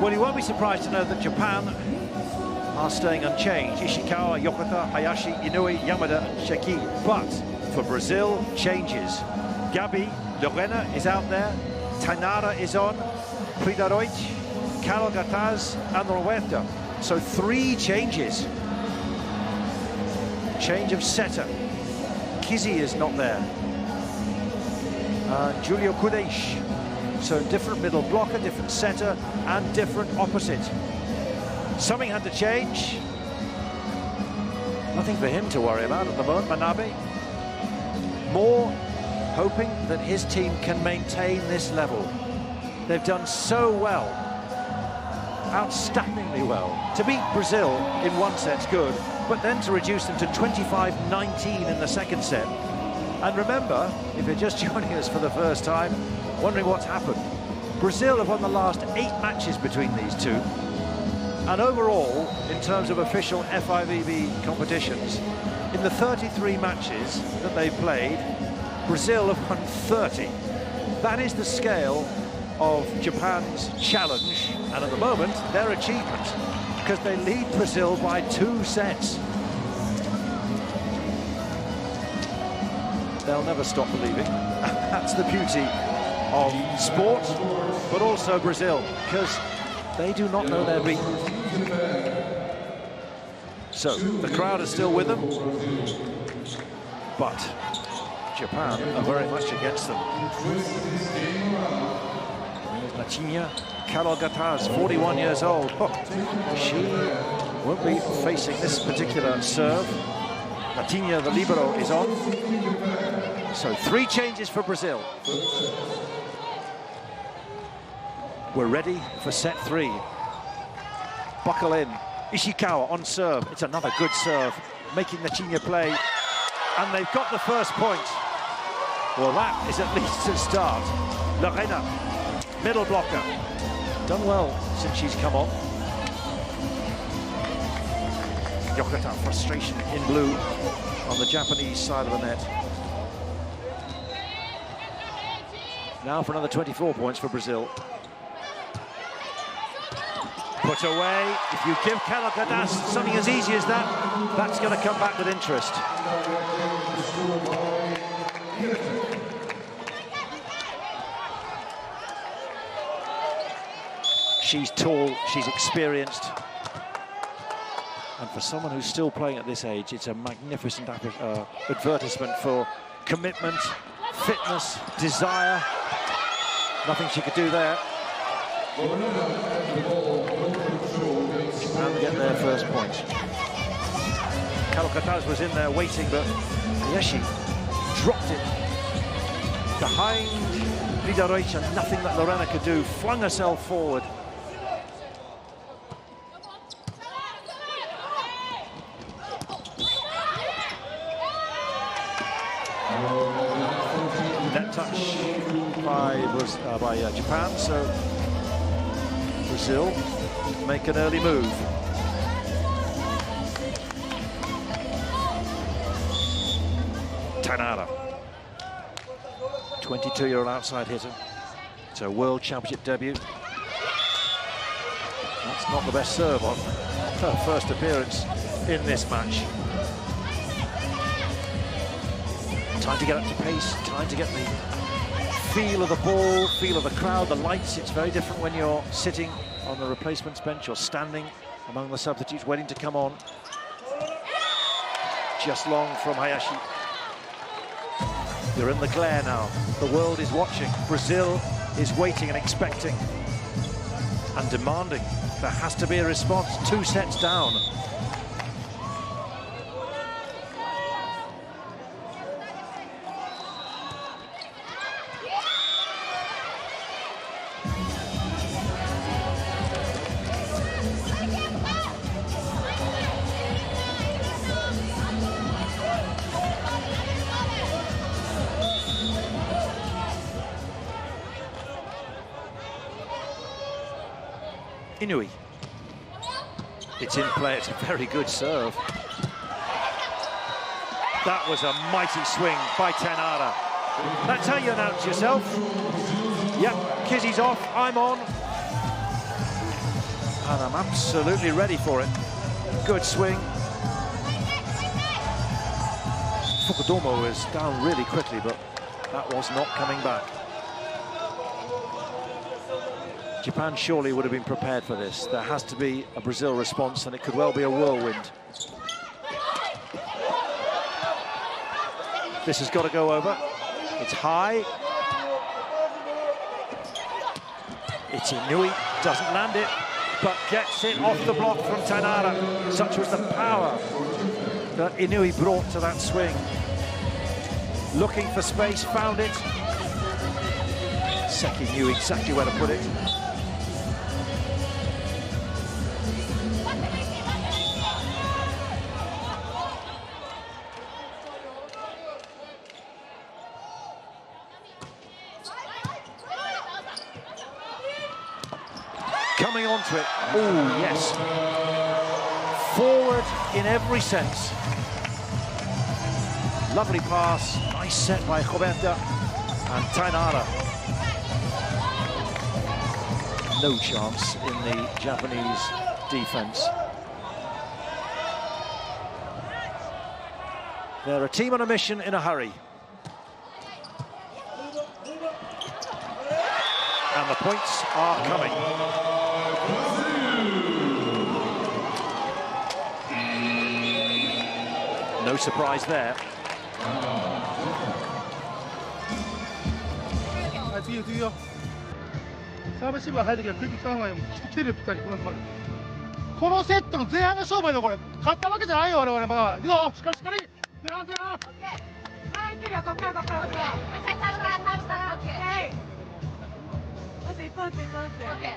Well, you won't be surprised to know that Japan are staying unchanged. Ishikawa, Yokota, Hayashi, Inui, Yamada, and Sheki. But for Brazil, changes. Gabi, Lorena is out there. Tainara is on. Pridaroit, Carol Gataz, and Roberta. So 3 changes. Change of setter. Kizzy is not there. Julio Kudesh. So different middle blocker, different setter, and different opposite. Something had to change. Nothing for him to worry about at the moment, Manabe. More hoping that his team can maintain this level. They've done so well, outstandingly well. To beat Brazil in one set's good, but then to reduce them to 25-19 in the second set. And remember, if you're just joining us for the first time, wondering what's happened, Brazil have won the last 8 matches between these two. And overall, in terms of official FIVB competitions, in the 33 matches that they've played, Brazil have won 30. That is the scale of Japan's challenge, and at the moment, their achievement, because they lead Brazil by 2 sets. They'll never stop believing. That's the beauty of sport, but also Brazil, because they do not know their beat. So, the crowd is still with them, but Japan are very much against them. Latinha, Carol Gataz, 41 years old. Oh, she won't be facing this particular serve. Latinha, the libero, is on. So 3 changes for Brazil. We're ready for set 3. Buckle in. Ishikawa on serve. It's another good serve, making Latinha play. And they've got the first point. Well, that is at least a start. Lorena, middle blocker. Done well since she's come on. Yokota, frustration in blue on the Japanese side of the net. Now for another 24 points for Brazil. Put away. If you give Carol Gataz something as easy as that, that's going to come back with interest. She's tall, she's experienced. And for someone who's still playing at this age, it's a magnificent advertisement for commitment, fitness, desire. Nothing she could do there. Japan get their first point. Carol Gataz was in there waiting, but Hayashi dropped it behind Pridaroit, and nothing that Lorena could do. Flung herself forward. Net touch by Japan, so Brazil make an early move. Tainara, 22-year-old outside hitter. It's a World Championship debut. That's not the best serve on her first appearance in this match. Time to get up to pace, time to get the feel of the ball, feel of the crowd, the lights. It's very different when you're sitting on the replacements bench or standing among the substitutes waiting to come on. Just long from Hayashi. You're in the glare now. The world is watching. Brazil is waiting and expecting and demanding. There has to be a response. 2 sets down. Inui. It's in play, it's a very good serve. That was a mighty swing by Tainara. That's how you announce yourself. Yep, Kizzy's off, I'm on. And I'm absolutely ready for it. Good swing. Fukudomo was down really quickly, but that was not coming back. Japan surely would have been prepared for this. There has to be a Brazil response, and it could well be a whirlwind. This has got to go over. It's high. It's Inui, doesn't land it, but gets it off the block from Tainara. Such was the power that Inui brought to that swing. Looking for space, found it. Seki knew exactly where to put it. Coming onto it. Oh, yes. Forward in every sense. Lovely pass. Nice set by Roberta and Tainara. No chance in the Japanese defense. They're a team on a mission in a hurry. And the points are coming. No surprise there. 뒤요.サービスが入るけどクイック考えも来てる2人このセットの前半が勝負やろこれ勝ったわけじゃないよ我々まだいくぞしっかり前半はいいけるよこっからあと一本オッケー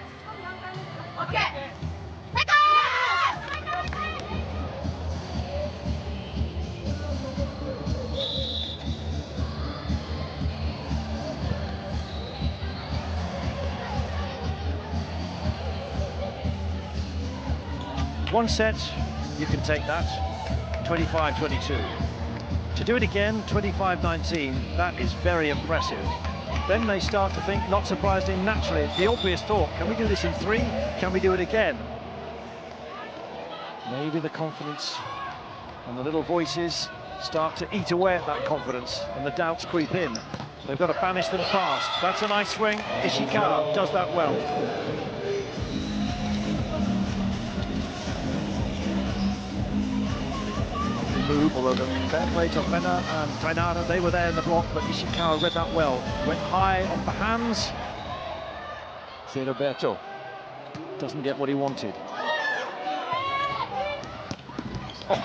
One set, you can take that, 25-22. To do it again, 25-19, that is very impressive. Then they start to think, not surprising, naturally, the obvious thought, can we do this in 3? Can we do it again? Maybe the confidence and the little voices start to eat away at that confidence and the doubts creep in. They've got to banish them fast. That's a nice swing. Ishikawa does that well. Move, although the fair play to Fena and Tainara, they were there in the block, but Ishikawa read that well. Went high off the hands. Roberto doesn't get what he wanted. Oh,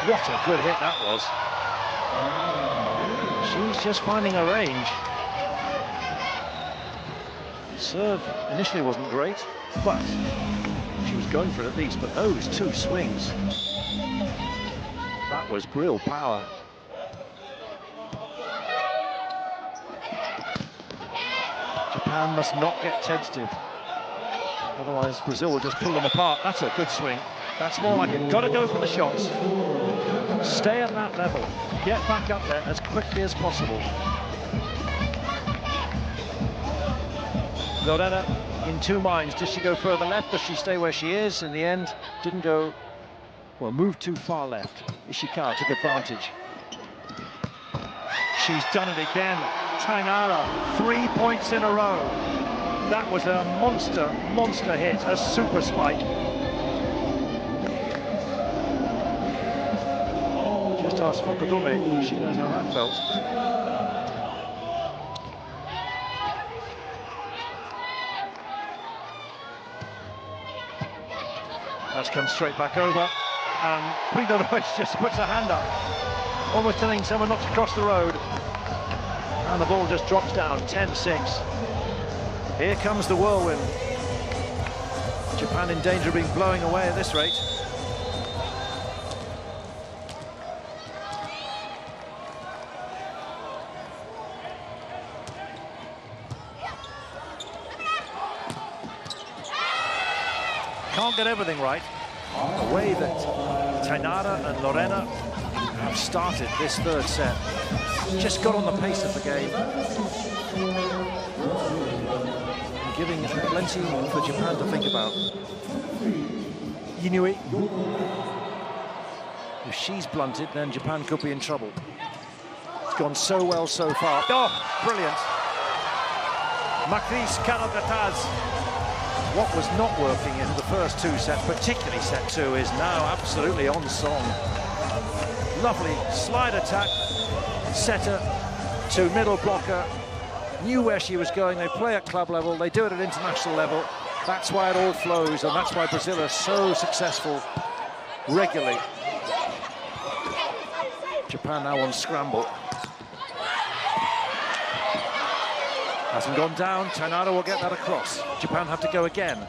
what a good hit that was. She's just finding her range. Serve initially wasn't great, but she was going for it at least, but those two swings. That was real power. Japan must not get tentative. Otherwise, Brazil will just pull them apart. That's a good swing. That's more like it. Got to go for the shots. Stay at that level. Get back up there as quickly as possible. Lorena in two minds. Does she go further left? Does she stay where she is? In the end, didn't go... Well, moved too far left. Ishikawa took advantage. She's done it again. Tainara, 3 points in a row. That was a monster hit, a super spike. Just ask Fukudome, she knows how that felt. That's come straight back over. And Prigorowicz just puts her hand up, almost telling someone not to cross the road. And the ball just drops down, 10-6. Here comes the whirlwind. Japan in danger of being blowing away at this rate. Can't get everything right. The way that Tainara and Lorena have started this third set, just got on the pace of the game, and giving plenty for Japan to think about. Inui If she's blunted, then Japan could be in trouble. It's gone so well so far. Oh, brilliant. Makris Kanogataz. What was not working in the first two sets, particularly set two, is now absolutely on song. Lovely slide attack, setter to middle blocker. Knew where she was going. They play at club level, they do it at international level. That's why it all flows, and that's why Brazil are so successful regularly. Japan now on scramble. Hasn't gone down. Tainara will get that across. Japan have to go again.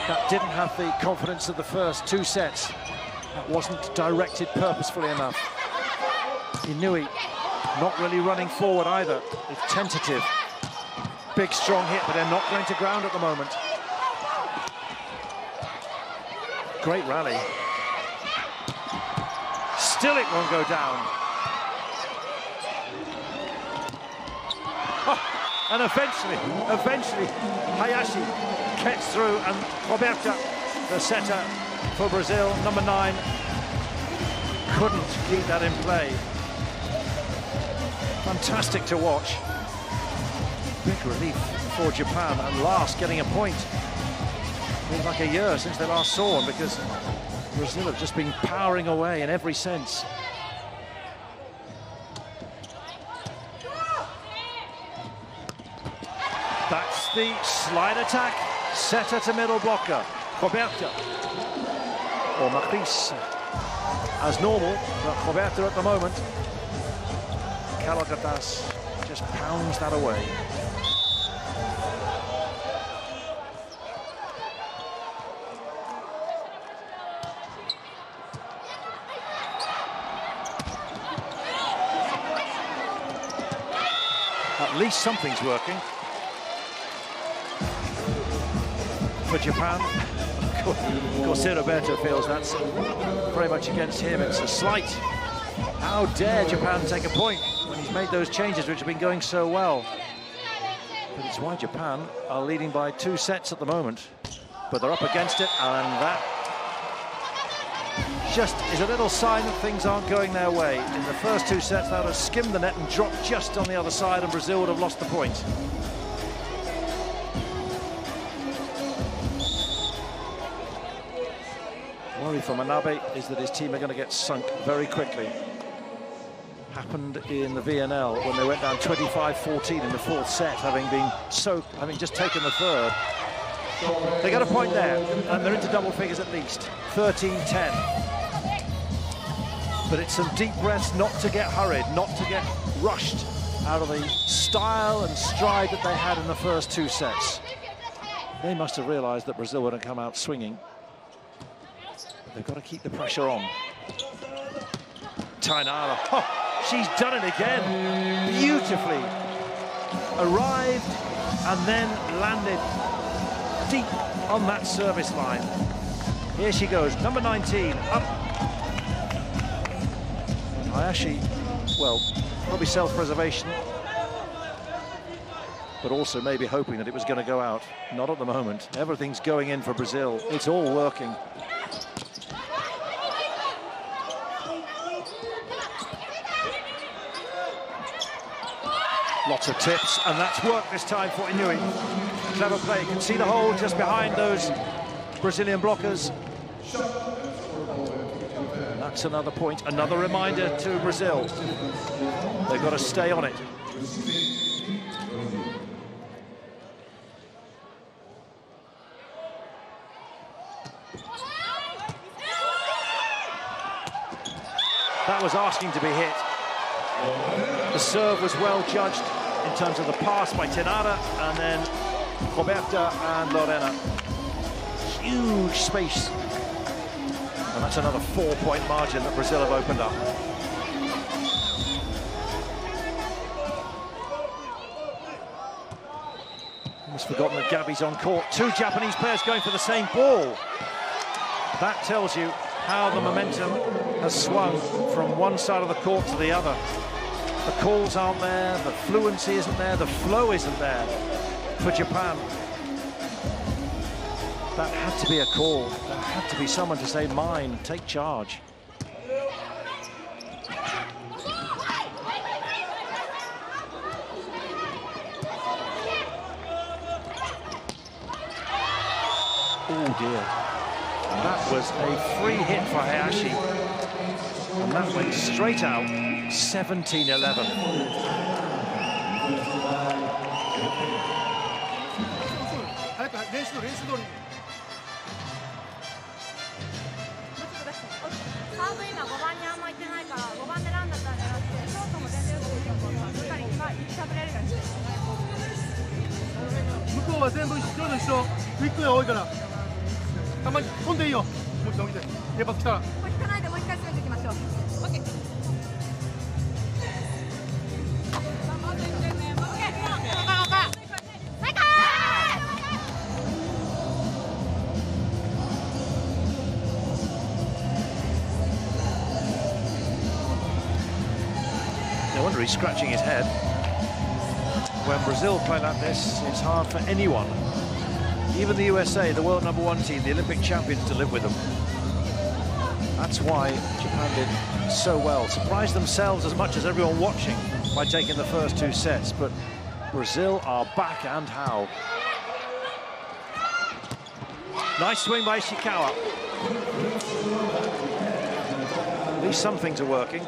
That didn't have the confidence of the first two sets. That wasn't directed purposefully enough. Inui not really running forward either. It's tentative. Big strong hit, but they're not going to ground at the moment. Great rally. Still it won't go down. Oh, and eventually, Hayashi gets through, and Roberta, the setter for Brazil, number 9, couldn't keep that in play. Fantastic to watch. Big relief for Japan, at last getting a point. It was like a year since they last saw one, because Brazil have just been powering away in every sense. That's the slide attack, setter to middle blocker, Roberta. Or Makris, as normal, but Roberta at the moment. Kalogatas just pounds that away. At least something's working for Japan. Of course, Roberto feels that's very much against him. It's a slight. How dare Japan take a point when he's made those changes which have been going so well. But it's why Japan are leading by 2 sets at the moment. But they're up against it, and that just is a little sign that things aren't going their way. In the first 2 sets, they would have skimmed the net and dropped just on the other side, and Brazil would have lost the point. Worry for Manabe is that his team are going to get sunk very quickly. Happened in the VNL when they went down 25-14 in the 4th set, having just taken the 3rd. They got a point there, and they're into double figures at least, 13-10. But it's some deep breaths, not to get hurried, not to get rushed out of the style and stride that they had in the first 2 sets. They must have realized that Brazil would have come out swinging. They've got to keep the pressure on. Tainara, oh, she's done it again, beautifully. Arrived and then landed deep on that service line. Here she goes, number 19, up. Hayashi, well, probably self-preservation, but also maybe hoping that it was going to go out. Not at the moment. Everything's going in for Brazil. It's all working. Lots of tips, and that's worked this time for Inui. Clever play. You can see the hole just behind those Brazilian blockers. That's another point, another reminder to Brazil. They've got to stay on it. That was asking to be hit. The serve was well judged in terms of the pass by Tainara, and then Roberta and Lorena. Huge space. And that's another 4-point margin that Brazil have opened up. Almost forgotten that Gabby's on court. 2 Japanese players going for the same ball. That tells you how the momentum has swung from one side of the court to the other. The calls aren't there, the fluency isn't there, the flow isn't there for Japan. That had to be a call. There had to be someone to say, mine, take charge. dear. That was a free hit for Hayashi. And that went straight out, 17-11. No wonder he's scratching his head. When Brazil play like this, it's hard for anyone, even the USA, the world #1 team, the Olympic champions, to live with them. That's why Japan did so well. Surprised themselves as much as everyone watching by taking the first 2 sets, but Brazil are back, and how. Nice swing by Ishikawa. At least some things are working.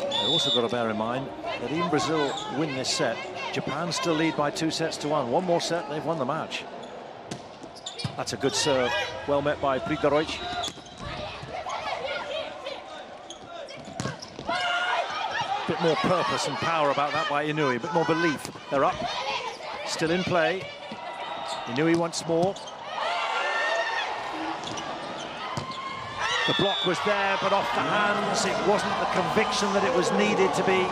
They've also got to bear in mind that even Brazil win this set, Japan still lead by 2-1. One more set, they've won the match. That's a good serve. Well met by Prigoroj. Bit more purpose and power about that by Inui, a bit more belief. They're up, still in play. Inui once more. The block was there, but off the hands. It wasn't the conviction that it was needed to be.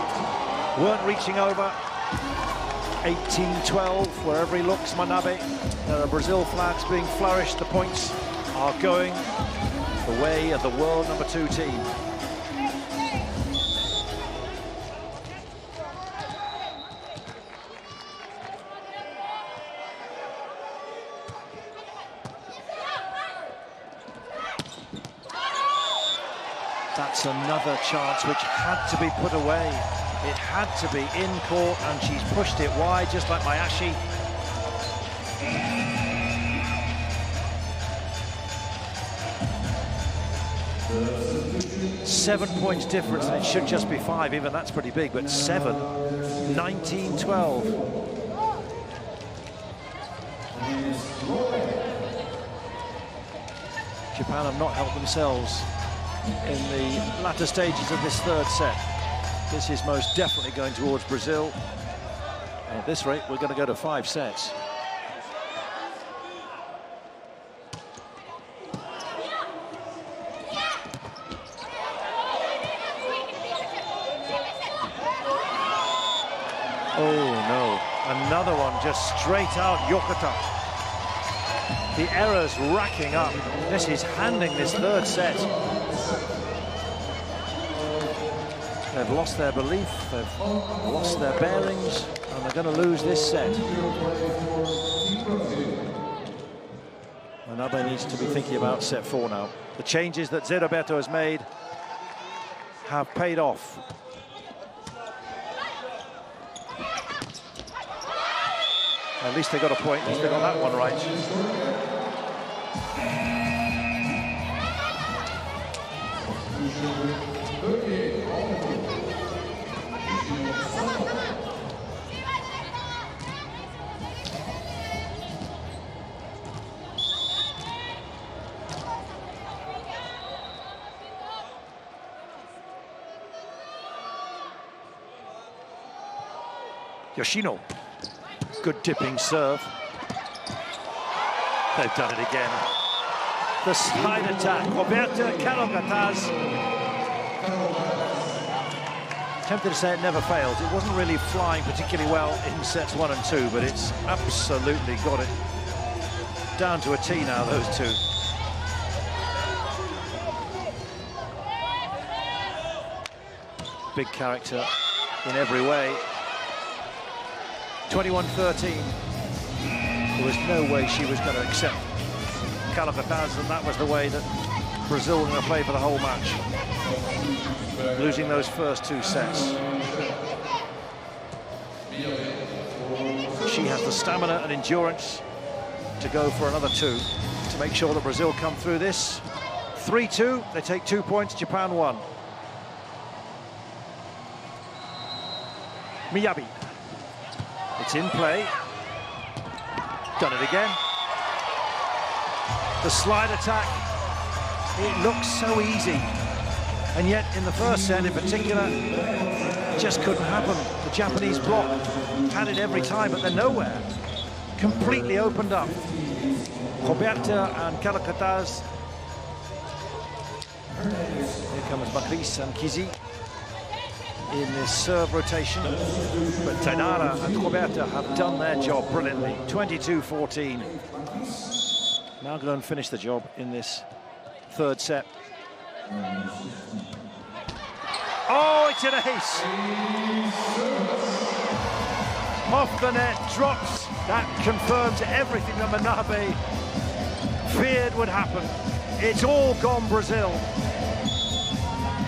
Weren't reaching over. 18-12, wherever he looks, Manabe. There are Brazil flags being flourished. The points are going the way of the world #2 team. That's another chance which had to be put away. It had to be in court, and she's pushed it wide, just like Mayashi. Seven points difference, and it should just be 5. Even that's pretty big, but 7. 19-12. Japan have not helped themselves in the latter stages of this 3rd set. This is most definitely going towards Brazil. And at this rate, we're going to go to 5 sets. Oh no, another one just straight out Yokota. The errors racking up. This is handing this 3rd set. They've lost their belief, they've lost their bearings, and they're going to lose this set. Manabe needs to be thinking about set 4 now. The changes that Zé Roberto has made have paid off. At least they got a point, at least they got that one right. Yoshino, good dipping serve. They've done it again. The side attack, Roberta Calogata's. Tempted to say it never fails. It wasn't really flying particularly well in sets 1 and 2, but it's absolutely got it down to a T now, those two. Big character in every way. 21-13. There was no way she was going to accept Calogata's, and that was the way that Brazil were going to play for the whole match. Losing those first 2 sets. she has the stamina and endurance to go for another 2 to make sure that Brazil come through this. 3-2, they take 2 points, Japan 1. Miyabi. It's in play. Done it again. The slide attack, it looks so easy. And yet, in the first set in particular, it just couldn't happen. The Japanese block had it every time, but they're nowhere. Completely opened up. Roberta and Calacataz. Here comes Macris and Kizi in this serve rotation. But Tainara and Roberta have done their job brilliantly. 22-14. Now go and finish the job in this third set. Oh, it's an ace! Off the net, drops. That confirms everything that Manabe feared would happen. It's all gone Brazil.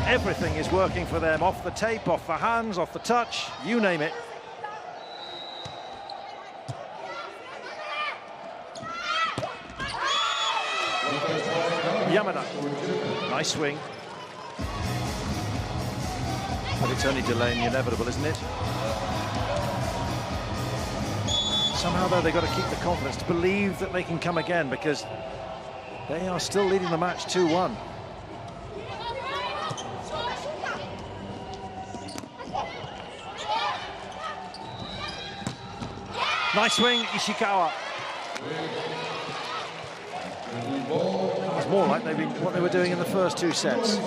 Everything is working for them. Off the tape, off the hands, off the touch, you name it. Yamada, nice swing. But it's only delaying the inevitable, isn't it? Somehow, though, they've got to keep the confidence to believe that they can come again, because they are still leading the match 2-1. Nice swing, Ishikawa. That was more like what they were doing in the first 2 sets.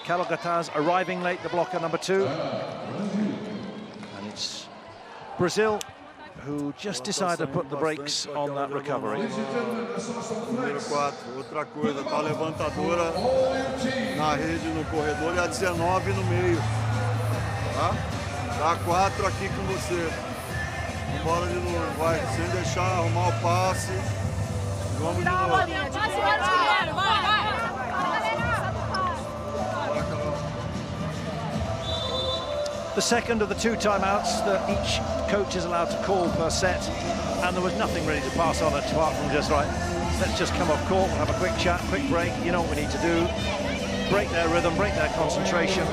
Calacataz arriving late, the blocker number 2. And it's Brazil who just decided to put the brakes on that recovery. Número 4, outra coisa, tá levantadora na rede, no corredor, e a 19 no meio. Tá? Dá 4 aqui com você. Bora de novo, vai, sem deixar arrumar o passe. Vamos de novo. The second of the 2 timeouts that each coach is allowed to call per set, and there was nothing really to pass on it apart from just, right, let's just come off court, we'll have a quick chat, quick break, you know what we need to do. Break their rhythm, break their concentration.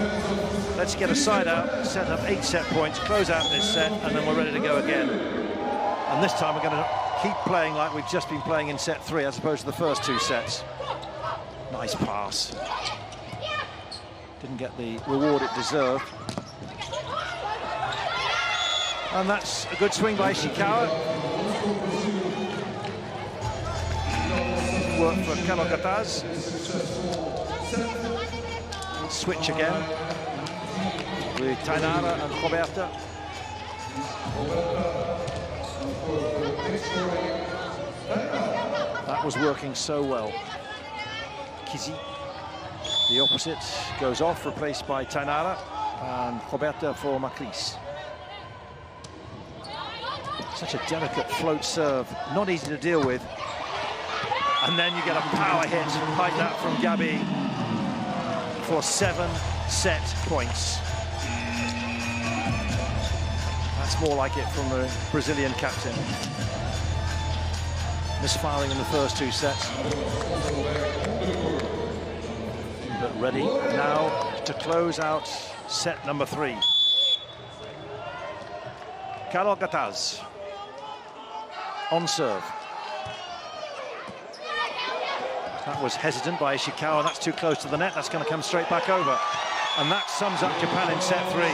Let's get a side out, set up 8 set points, close out this set, and then we're ready to go again. And this time we're going to keep playing like we've just been playing in set 3 as opposed to the first 2 sets. Nice pass. Didn't get the reward it deserved. And that's a good swing by Ishikawa. Work for Calacataz. Switch again with Tainara and Roberta. That was working so well. Kizi, the opposite, goes off, replaced by Tainara, and Roberta for Macris. Such a delicate float serve, not easy to deal with. And then you get a power hit like that from Gabi for 7 set points. That's more like it from the Brazilian captain. Misfiring in the first 2 sets. But ready now to close out set number 3. Calacataz on serve. That was hesitant by Ishikawa. That's too close to the net. That's going to come straight back over. And that sums up Japan in set 3.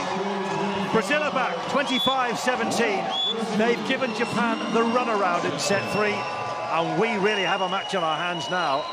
Brazil are back, 25-17. They've given Japan the runaround in set 3. And we really have a match on our hands now.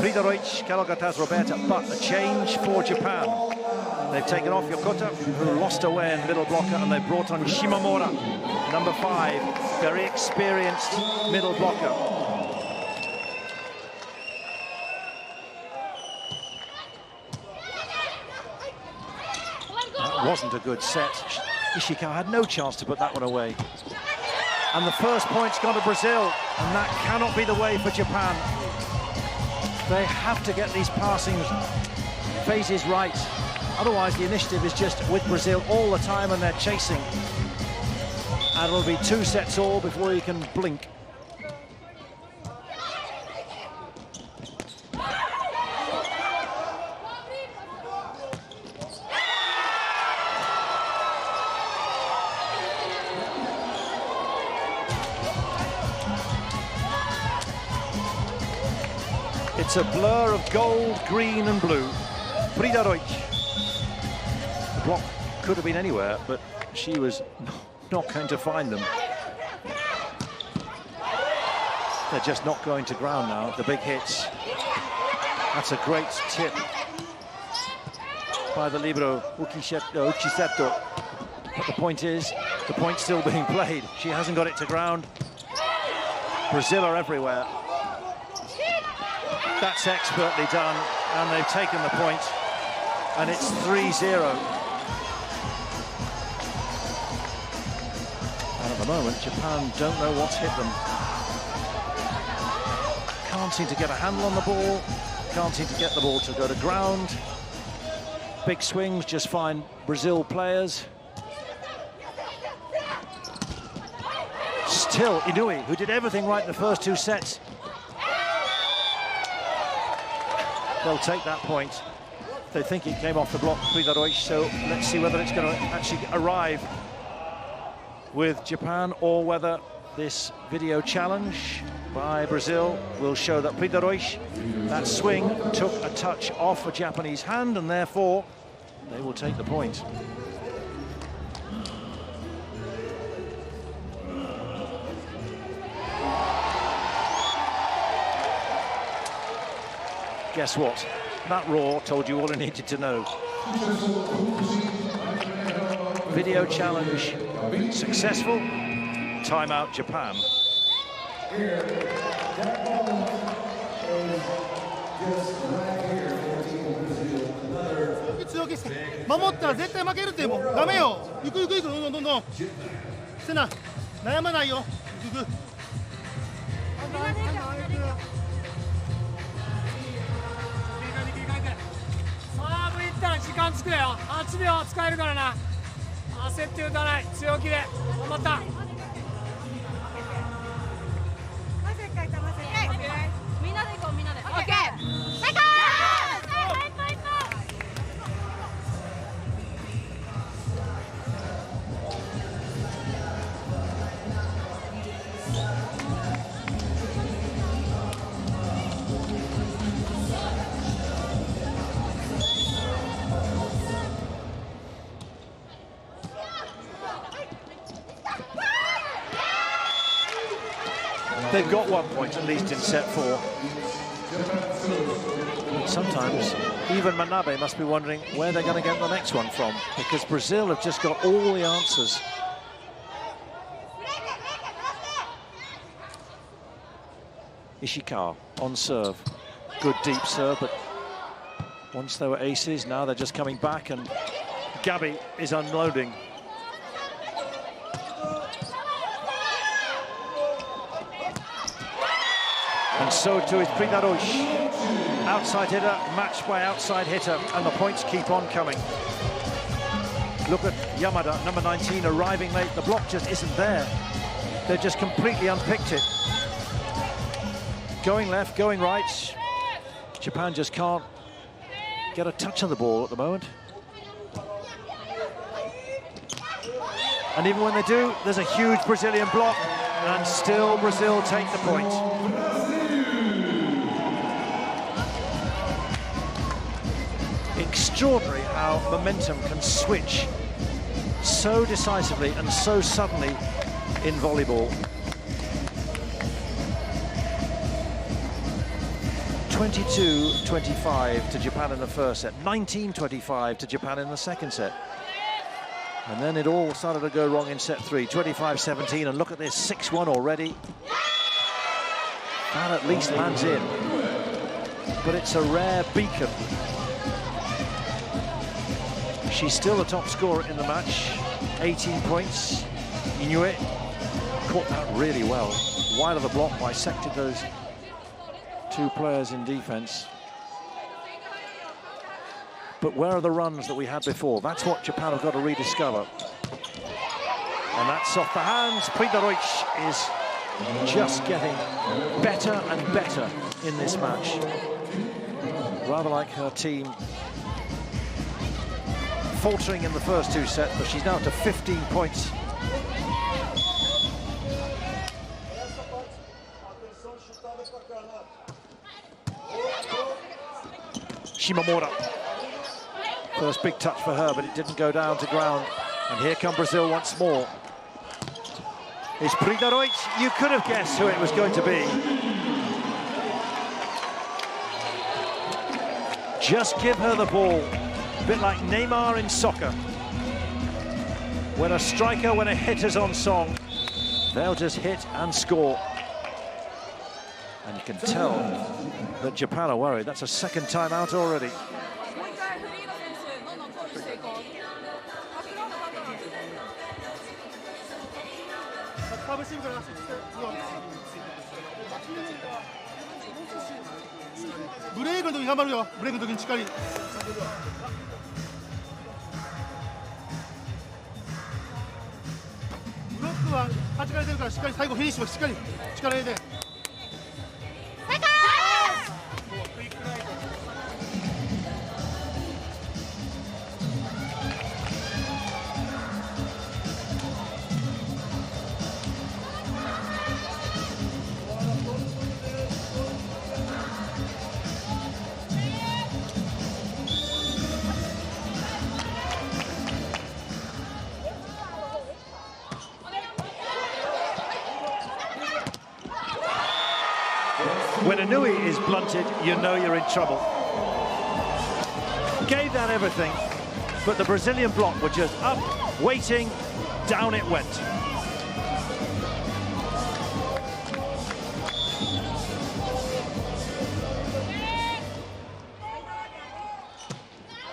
Frida Roig, Carol Gattaz, Roberta, but a change for Japan. They've taken off Yokota, who lost away in middle blocker, and they've brought on Shimamura, number 5, very experienced middle blocker. That wasn't a good set. Ishikawa had no chance to put that one away. And the first point's gone to Brazil, and that cannot be the way for Japan. They have to get these passing phases right. Otherwise, the initiative is just with Brazil all the time, and they're chasing. And it'll be 2 sets all before you can blink. It's a blur of gold, green and blue. Frida Roig. The block could have been anywhere, but she was not going to find them. They're just not going to ground now, the big hits. That's a great tip by the libero, Uchiseto. But the point is, the point's still being played. She hasn't got it to ground. Brazil are everywhere. That's expertly done, and they've taken the point, and it's 3-0. And at the moment, Japan don't know what's hit them. Can't seem to get a handle on the ball, can't seem to get the ball to go to ground. Big swings just find Brazil players. Still, Inui, who did everything right in the first 2 sets, they'll take that point. They think it came off the block, Frida Roig, so let's see whether it's going to actually arrive with Japan, or whether this video challenge by Brazil will show that Frida Roig, that swing took a touch off a Japanese hand, and therefore they will take the point. Guess what? That roar told you all you needed to know. Video challenge successful. Timeout Japan. 守ったら絶対負けるってもうダメよ。行く行く行く、どんどんどん。せな、悩まないよ。行く行く。サーブいったら時間つくよ。8秒使えるからな。焦って打たない。強気で頑張った。みんなで行こう、みんなで。オッケー。最高。They've got 1 point at least in set 4. Sometimes even Manabe must be wondering where they're going to get the next one from, because Brazil have just got all the answers. Ishikawa on serve. Good deep serve, but once they were aces, now they're just coming back, and Gabi is unloading. And so too is Frida Roig. Outside hitter, matched by outside hitter, and the points keep on coming. Look at Yamada, number 19, arriving late. The block just isn't there. They've just completely unpicked it. Going left, going right. Japan just can't get a touch on the ball at the moment. And even when they do, there's a huge Brazilian block, and still Brazil take the point. Extraordinary how momentum can switch so decisively and so suddenly in volleyball. 22-25 to Japan in the first set, 19-25 to Japan in the second set. And then it all started to go wrong in set 3, 25-17, and look at this, 6-1 already. That at least lands in, but it's a rare beacon. She's still the top scorer in the match, 18 points. Inoue caught that really well. Wide of the block, bisected those two players in defense. But where are the runs that we had before? That's what Japan have got to rediscover. And that's off the hands. Pridarovic is just getting better and better in this match. Rather like her team faltering in the first two sets, but she's now to 15 points. Shimomura. First big touch for her, but it didn't go down to ground. And here come Brazil once more. Is Pridarovic? You could have guessed who it was going to be. Just give her the ball. A bit like Neymar in soccer. When a striker, when a hitter's on song, they'll just hit and score. And you can tell that Japan are worried. That's a second time out already. When Inoue is blunted, you know you're in trouble. Gave that everything, but the Brazilian block were just up, waiting, down it went.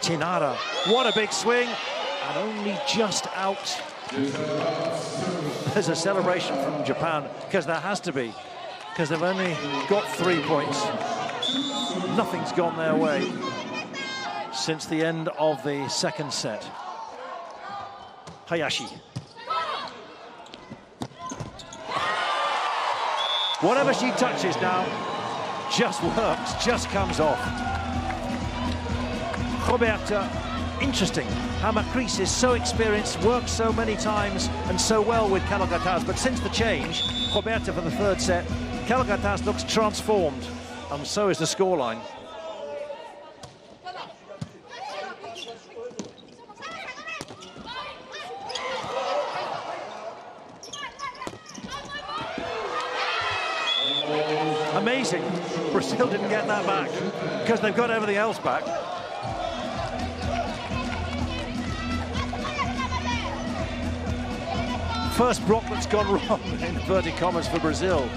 Tinara, what a big swing, and only just out. There's a celebration from Japan, because there has to be. Because they've only got 3 points. Nothing's gone their way since the end of the second set. Hayashi. Whatever she touches now just works, just comes off. Roberta, interesting how Macris is so experienced, works so many times and so well with Calagatas, but since the change, Roberta for the third set, Calagatas looks transformed, and so is the scoreline. Amazing. Brazil didn't get that back, because they've got everything else back. First block that's gone wrong, in inverted commas, for Brazil.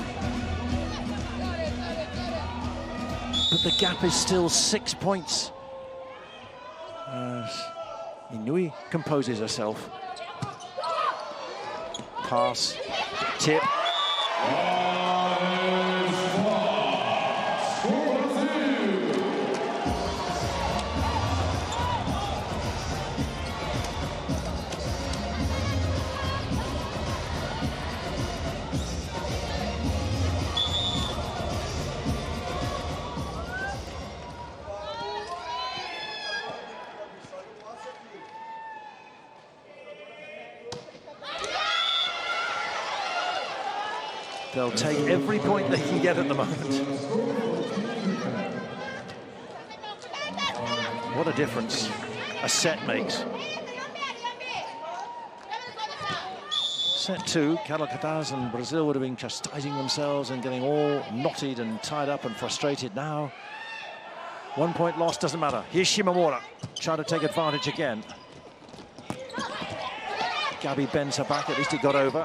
But the gap is still 6 points. Inoue composes herself. Pass, tip. They'll take every point they can get at the moment. What a difference a set makes. Set 2, Calagatas and Brazil would have been chastising themselves and getting all knotted and tied up and frustrated. Now 1 point loss, doesn't matter. Here's Shimamura, trying to take advantage again. Gabi bends her back, at least it got over.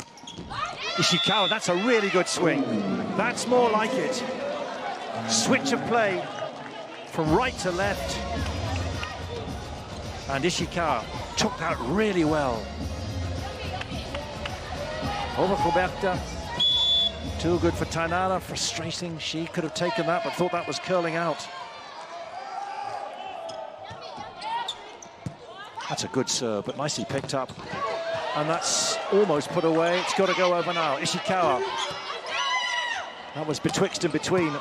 Ishikawa, that's a really good swing. That's more like it. Switch of play from right to left. And Ishikawa took that really well. Over Roberta. Too good for Tainara, frustrating. She could have taken that, but thought that was curling out. That's a good serve, but nicely picked up. And that's almost put away. It's got to go over now. Ishikawa. That was betwixt and between.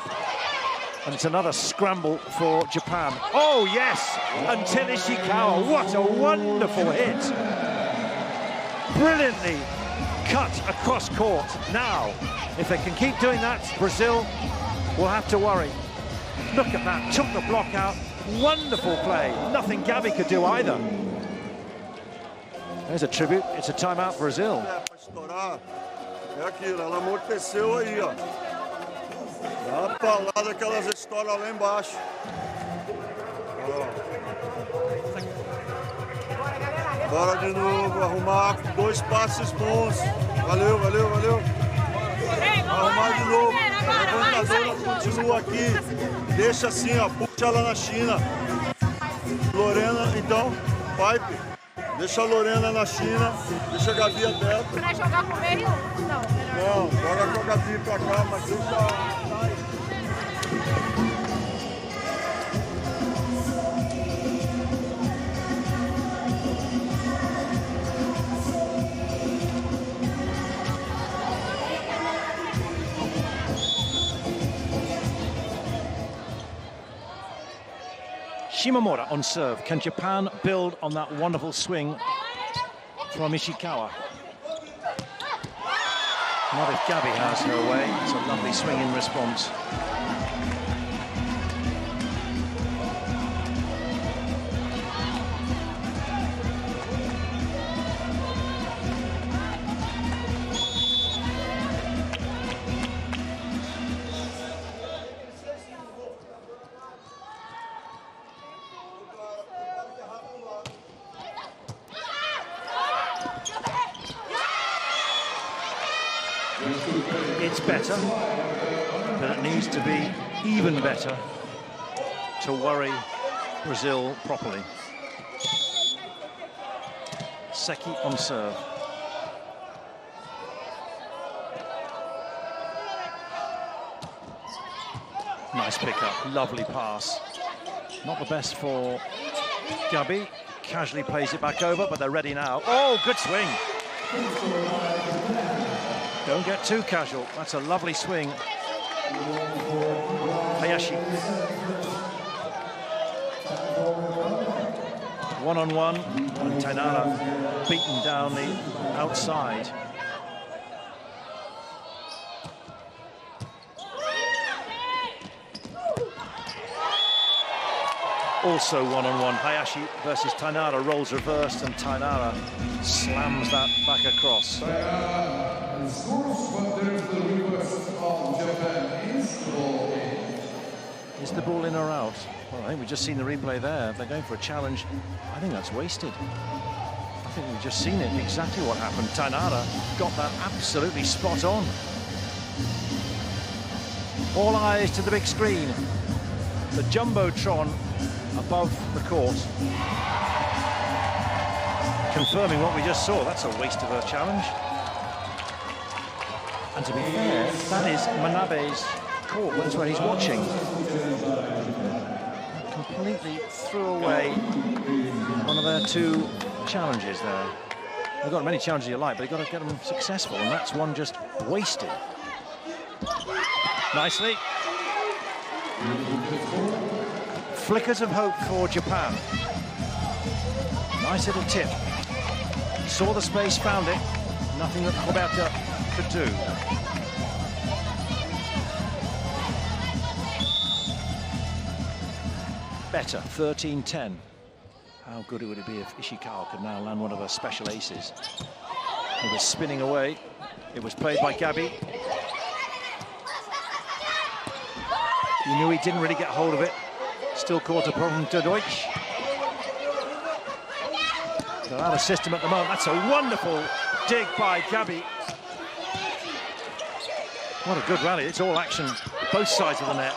And it's another scramble for Japan. Oh, yes! Until Ishikawa. What a wonderful hit. Brilliantly cut across court. Now, if they can keep doing that, Brazil will have to worry. Look at that. Took the block out. Wonderful play. Nothing Gabi could do either. There's a tribute. It's a timeout, Brazil. É aquilo, ela amorteceu aí, ó. Dá uma paulada que elas estouram lá embaixo. Bora de novo, arrumar 2 passes bons. Valeu, valeu, valeu. Arrumar de novo. A levantadora continua aqui. Deixa assim, ó. Puxa ela na China. Lorena, então, pipe. Deixa a Lorena na China, deixa a Gabi aberta. Pra jogar com o meio? Não, melhor. Não, joga com a Gabi pra cá, mas deixa... Shimamura on serve. Can Japan build on that wonderful swing from Ishikawa? Not if Gabi has her way. It's a lovely swing in response. It's better, but it needs to be even better to worry Brazil properly. Seki on serve. Nice pickup, lovely pass. Not the best for Gabi. Casually plays it back over, but they're ready now. Oh, good swing. Don't get too casual. That's a lovely swing. Hayashi. One-on-one, and Tainara beaten down the outside. Also one-on-one. Hayashi versus Tainara, rolls reversed, and Tainara slams that back across. Is the ball in or out? Well, I think we've just seen the replay there. They're going for a challenge. I think that's wasted. I think we've just seen it, exactly what happened. Tainara got that absolutely spot on. All eyes to the big screen. The Jumbotron above the court. Confirming what we just saw. That's a waste of a challenge. And to be fair, that is Manabe's court. That's where he's watching. Completely threw away one of their 2 challenges there. They've got many challenges you like, but you've got to get them successful, and that's one just wasted. Nicely. Flickers of hope for Japan. Nice little tip. Saw the space, found it. Nothing that Roberta could do. Better, 13-10. How good would it be if Ishikawa could now land one of her special aces? It was spinning away. It was played by Gabi. He knew he didn't really get hold of it. Still caught upon to Deutsch. They're out of system at the moment. That's a wonderful dig by Gabi. What a good rally. It's all action, both sides of the net.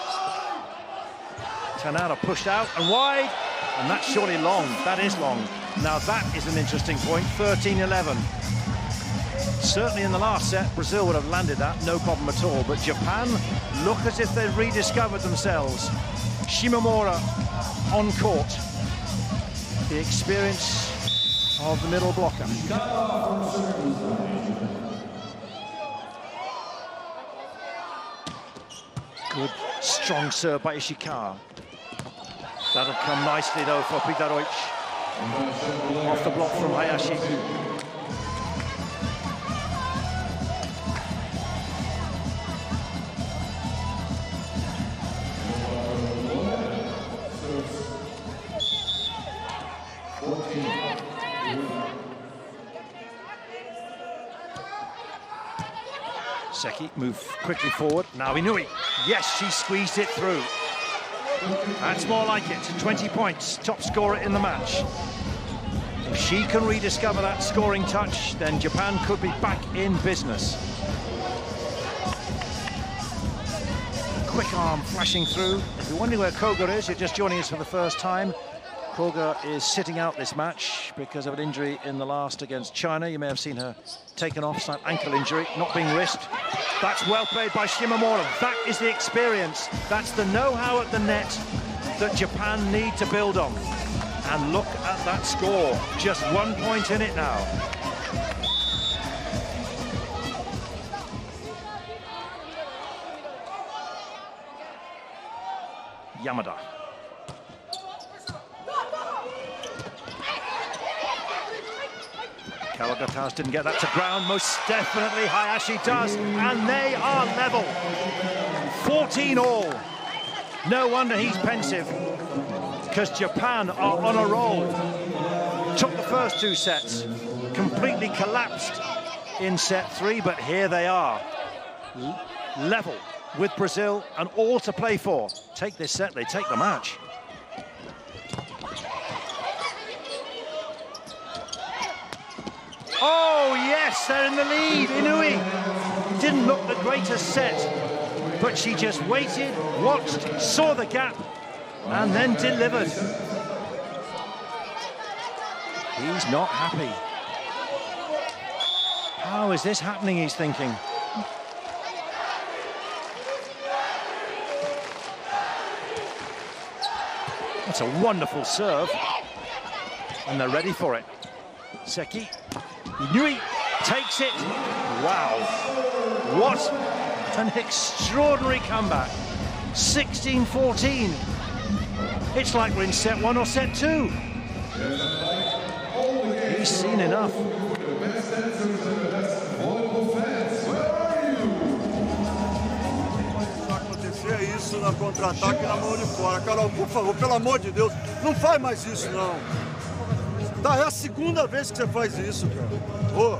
Tanara pushed out and wide, and that's surely long. That is long. Now that is an interesting point, 13-11. Certainly in the last set, Brazil would have landed that, no problem at all. But Japan look as if they've rediscovered themselves. Shimomura on court. The experience of the middle blocker. Good, strong serve by Ishikawa. That'll come nicely, though, for Peter Deutsch. Off the block from Hayashi. Seki move quickly forward. Now Inui. Yes, she squeezed it through. That's more like it. 20 points, top scorer in the match. If she can rediscover that scoring touch, then Japan could be back in business. Quick arm flashing through. If you're wondering where Koga is, you're just joining us for the first time. Koga is sitting out this match because of an injury in the last against China. You may have seen her taken off, slight ankle injury, not being risked. That's well played by Shimomura. That is the experience. That's the know-how at the net that Japan need to build on. And look at that score. Just 1 point in it now. Yamada. Kawagatas didn't get that to ground. Most definitely Hayashi does. And they are level. 14 all. No wonder he's pensive, because Japan are on a roll. Took the first 2 sets. Completely collapsed in set 3, but here they are. Level with Brazil and all to play for. Take this set, they take the match. Oh, yes, they're in the lead. Inui didn't look the greatest set, but she just waited, watched, saw the gap, and then delivered. He's not happy. How is this happening, he's thinking. That's a wonderful serve, and they're ready for it. Seki. Inui takes it. Wow. What an extraordinary comeback. 16-14. It's like we're in set 1 or set 2. He's seen enough. Acontecer isso na contra-ataque na mão de fora. Carol, por favor, pelo amor de Deus, não faz mais isso, não. Tá, é a segunda vez que você faz isso, cara. Ô,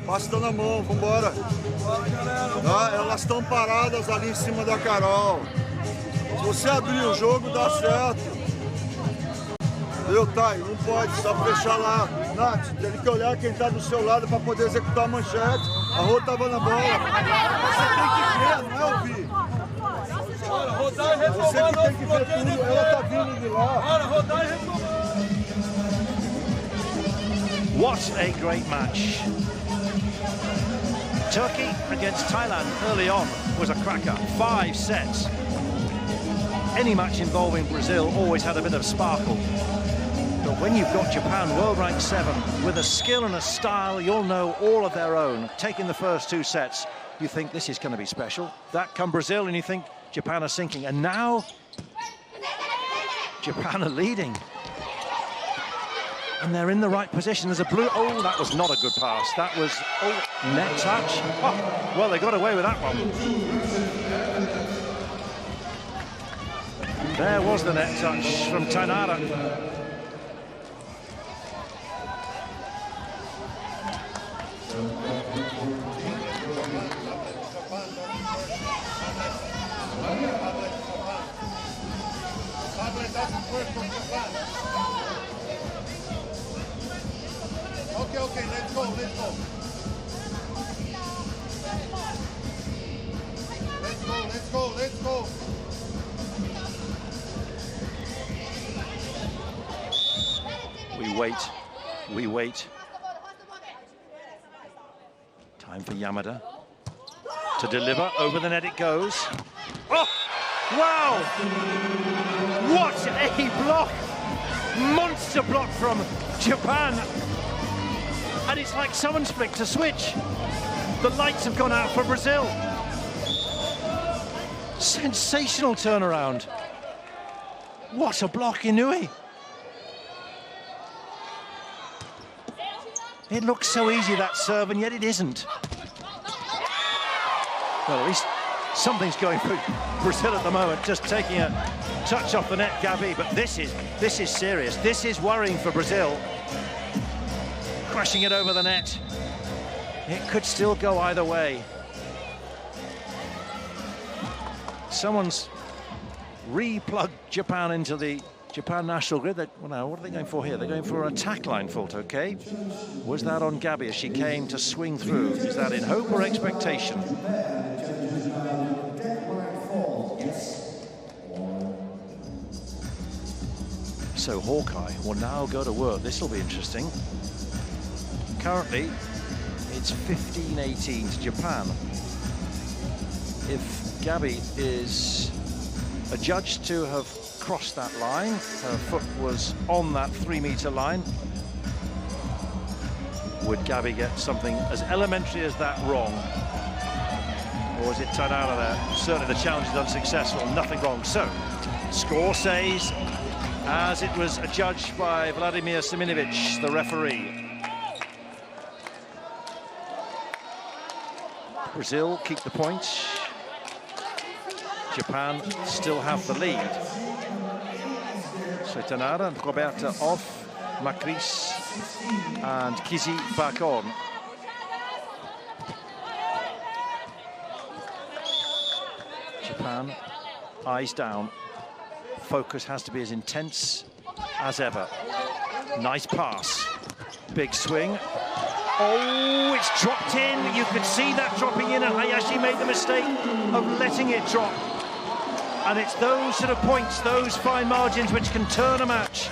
passa na mão, vambora. Tá, elas estão paradas ali em cima da Carol. Se você abrir o jogo, dá certo. Entendeu, Thay? Não pode, só fechar lá. Nath, tem que olhar quem tá do seu lado para poder executar a manchete. A Rô tava na bola. Você tem que ver, não é ouvir. Você que tem que ver tudo, ela tá vindo de lá. What a great match. Turkey against Thailand early on was a cracker. 5 sets. Any match involving Brazil always had a bit of sparkle. But when you've got Japan, world rank 7, with a skill and a style you'll know all of their own, taking the first 2 sets, you think this is going to be special. That come Brazil and you think Japan are sinking. And now, Japan are leading. And they're in the right position. There's a blue... Oh, that was not a good pass. That was... Oh, net touch. Oh, well, they got away with that one. There was the net touch from Tanara. Okay, let's go. Let's go. We wait. Time for Yamada to deliver. Over the net it goes. Oh, wow! What a block! Monster block from Japan. And it's like someone's flicked a switch. The lights have gone out for Brazil. Sensational turnaround. What a block, Inui. It looks so easy, that serve, and yet it isn't. Well, at least something's going for Brazil at the moment, just taking a touch off the net, Gabi, but this is serious. This is worrying for Brazil. Crashing it over the net. It could still go either way. Someone's re-plugged Japan into the Japan national grid. Well, what are they going for here? They're going for an attack line fault, okay? Was that on Gabi as she came to swing through? Is that in hope or expectation? So Hawkeye will now go to work. This will be interesting. Currently, it's 15-18 to Japan. If Gabi is adjudged to have crossed that line, her foot was on that 3-meter line, would Gabi get something as elementary as that wrong? Or was it turned out of there? Certainly the challenge is unsuccessful, nothing wrong. So, score says, as it was adjudged by Vladimir Siminovic, the referee. Brazil keep the point. Japan still have the lead. So Tanara and Roberta off, Macris and Kizi back on. Japan, eyes down. Focus has to be as intense as ever. Nice pass. Big swing. Oh, it's dropped in. You could see that dropping in, and Hayashi made the mistake of letting it drop. And it's those sort of points, those fine margins, which can turn a match.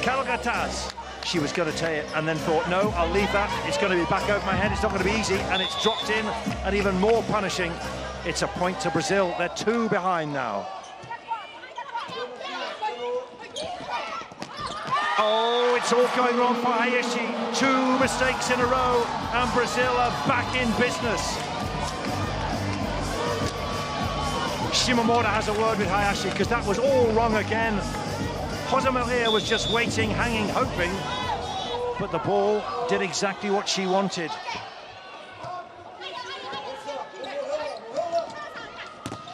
Kalgataz, she was going to take it and then thought, no, I'll leave that. It's going to be back over my head. It's not going to be easy. And it's dropped in, and even more punishing. It's a point to Brazil. They're 2 behind now. Oh, it's all going wrong for Hayashi. 2 mistakes in a row, and Brazil are back in business. Shimomura has a word with Hayashi, because that was all wrong again. Jose Maria was just waiting, hanging, hoping, but the ball did exactly what she wanted.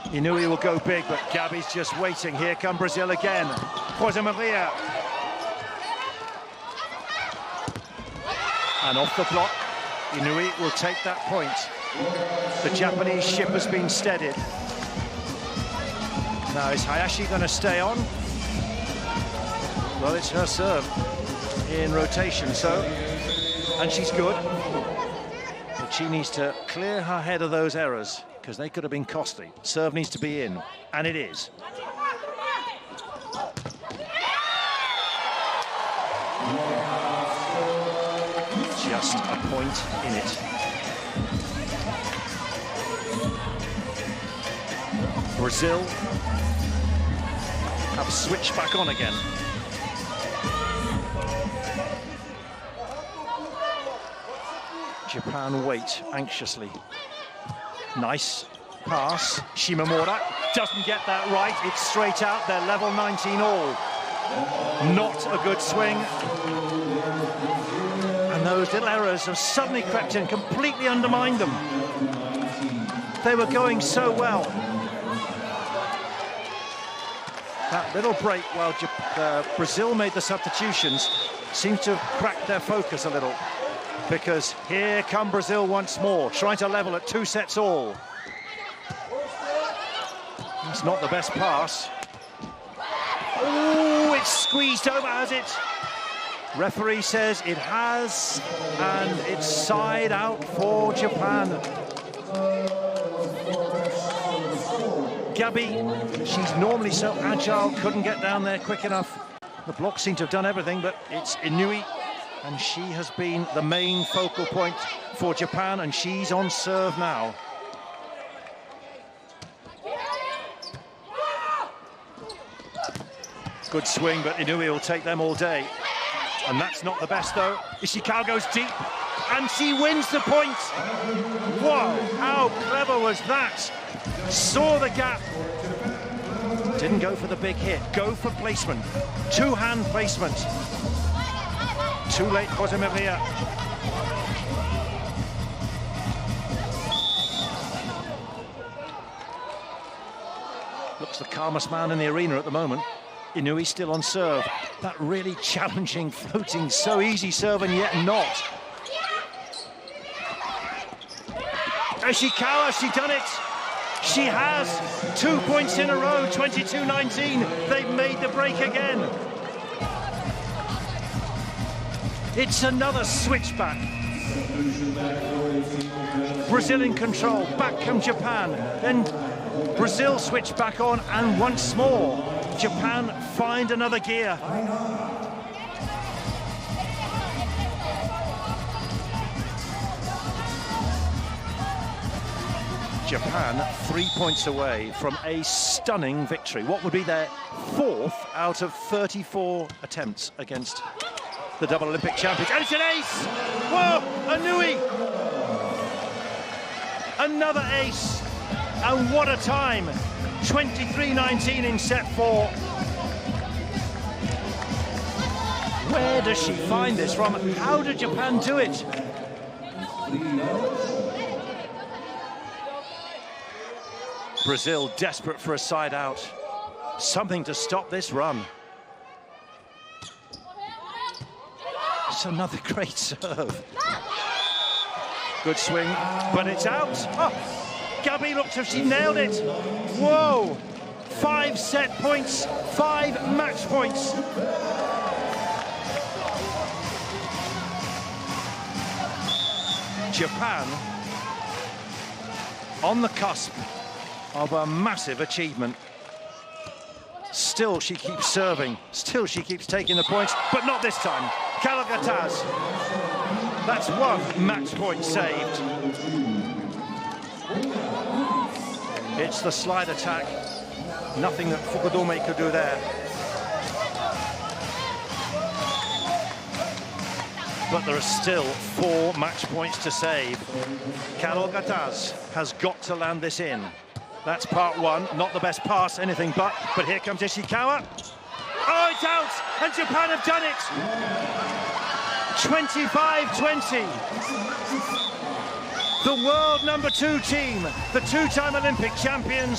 Inui will go big, but Gabi's just waiting. Here come Brazil again. Jose Maria. And off the block, Inui will take that point. The Japanese ship has been steadied. Now, is Hayashi going to stay on? Well, it's her serve in rotation, so, and she's good. But she needs to clear her head of those errors, because they could have been costly. Serve needs to be in, and it is. Just a point in it. Brazil have switched back on again. Japan wait anxiously. Nice pass. Shimomura doesn't get that right. It's straight out. They're level 19 all. Not a good swing. And those little errors have suddenly crept in, completely undermined them. They were going so well. That little break while Brazil made the substitutions seems to have cracked their focus a little, because here come Brazil once more, trying to level at 2 sets all. It's not the best pass. Oh, it's squeezed over, has it? Referee says it has, and it's side out for Japan. Gabi, she's normally so agile, couldn't get down there quick enough. The blocks seem to have done everything, but it's Inui, and she has been the main focal point for Japan, and she's on serve now. Good swing, but Inui will take them all day. And that's not the best, though. Ishikawa goes deep, and she wins the point. Whoa, how clever was that? Saw the gap. Didn't go for the big hit, go for placement. Two-hand placement. Too late for Zemevia. Looks the calmest man in the arena at the moment. Inui still on serve. That really challenging, floating, so easy serve, and yet not. Ishikawa, she done it. She has 2 points in a row, 22-19. They've made the break again. It's another switchback. Brazil in control, back comes Japan. Then Brazil switch back on, and once more, Japan find another gear. Japan 3 points away from a stunning victory. What would be their 4th out of 34 attempts against the double Olympic champions. And it's an ace! Whoa, Inui! Another ace, and what a time. 23-19 in set 4. Where does she find this from? How did Japan do it? Brazil desperate for a side out. Something to stop this run. It's another great serve. Good swing, but it's out. Oh, Gabi looks as if she nailed it. Whoa! 5 set points, 5 match points. Japan on the cusp of a massive achievement. Still she keeps serving, still she keeps taking the points, but not this time. Kalagatas. That's 1 match point saved. It's the slide attack. Nothing that Fukudome could do there. But there are still 4 match points to save. Kalagatas has got to land this in. That's part 1, not the best pass, anything but here comes Ishikawa. Oh, it's out, and Japan have done it! 25-20. The world #2 team, the 2-time Olympic champions,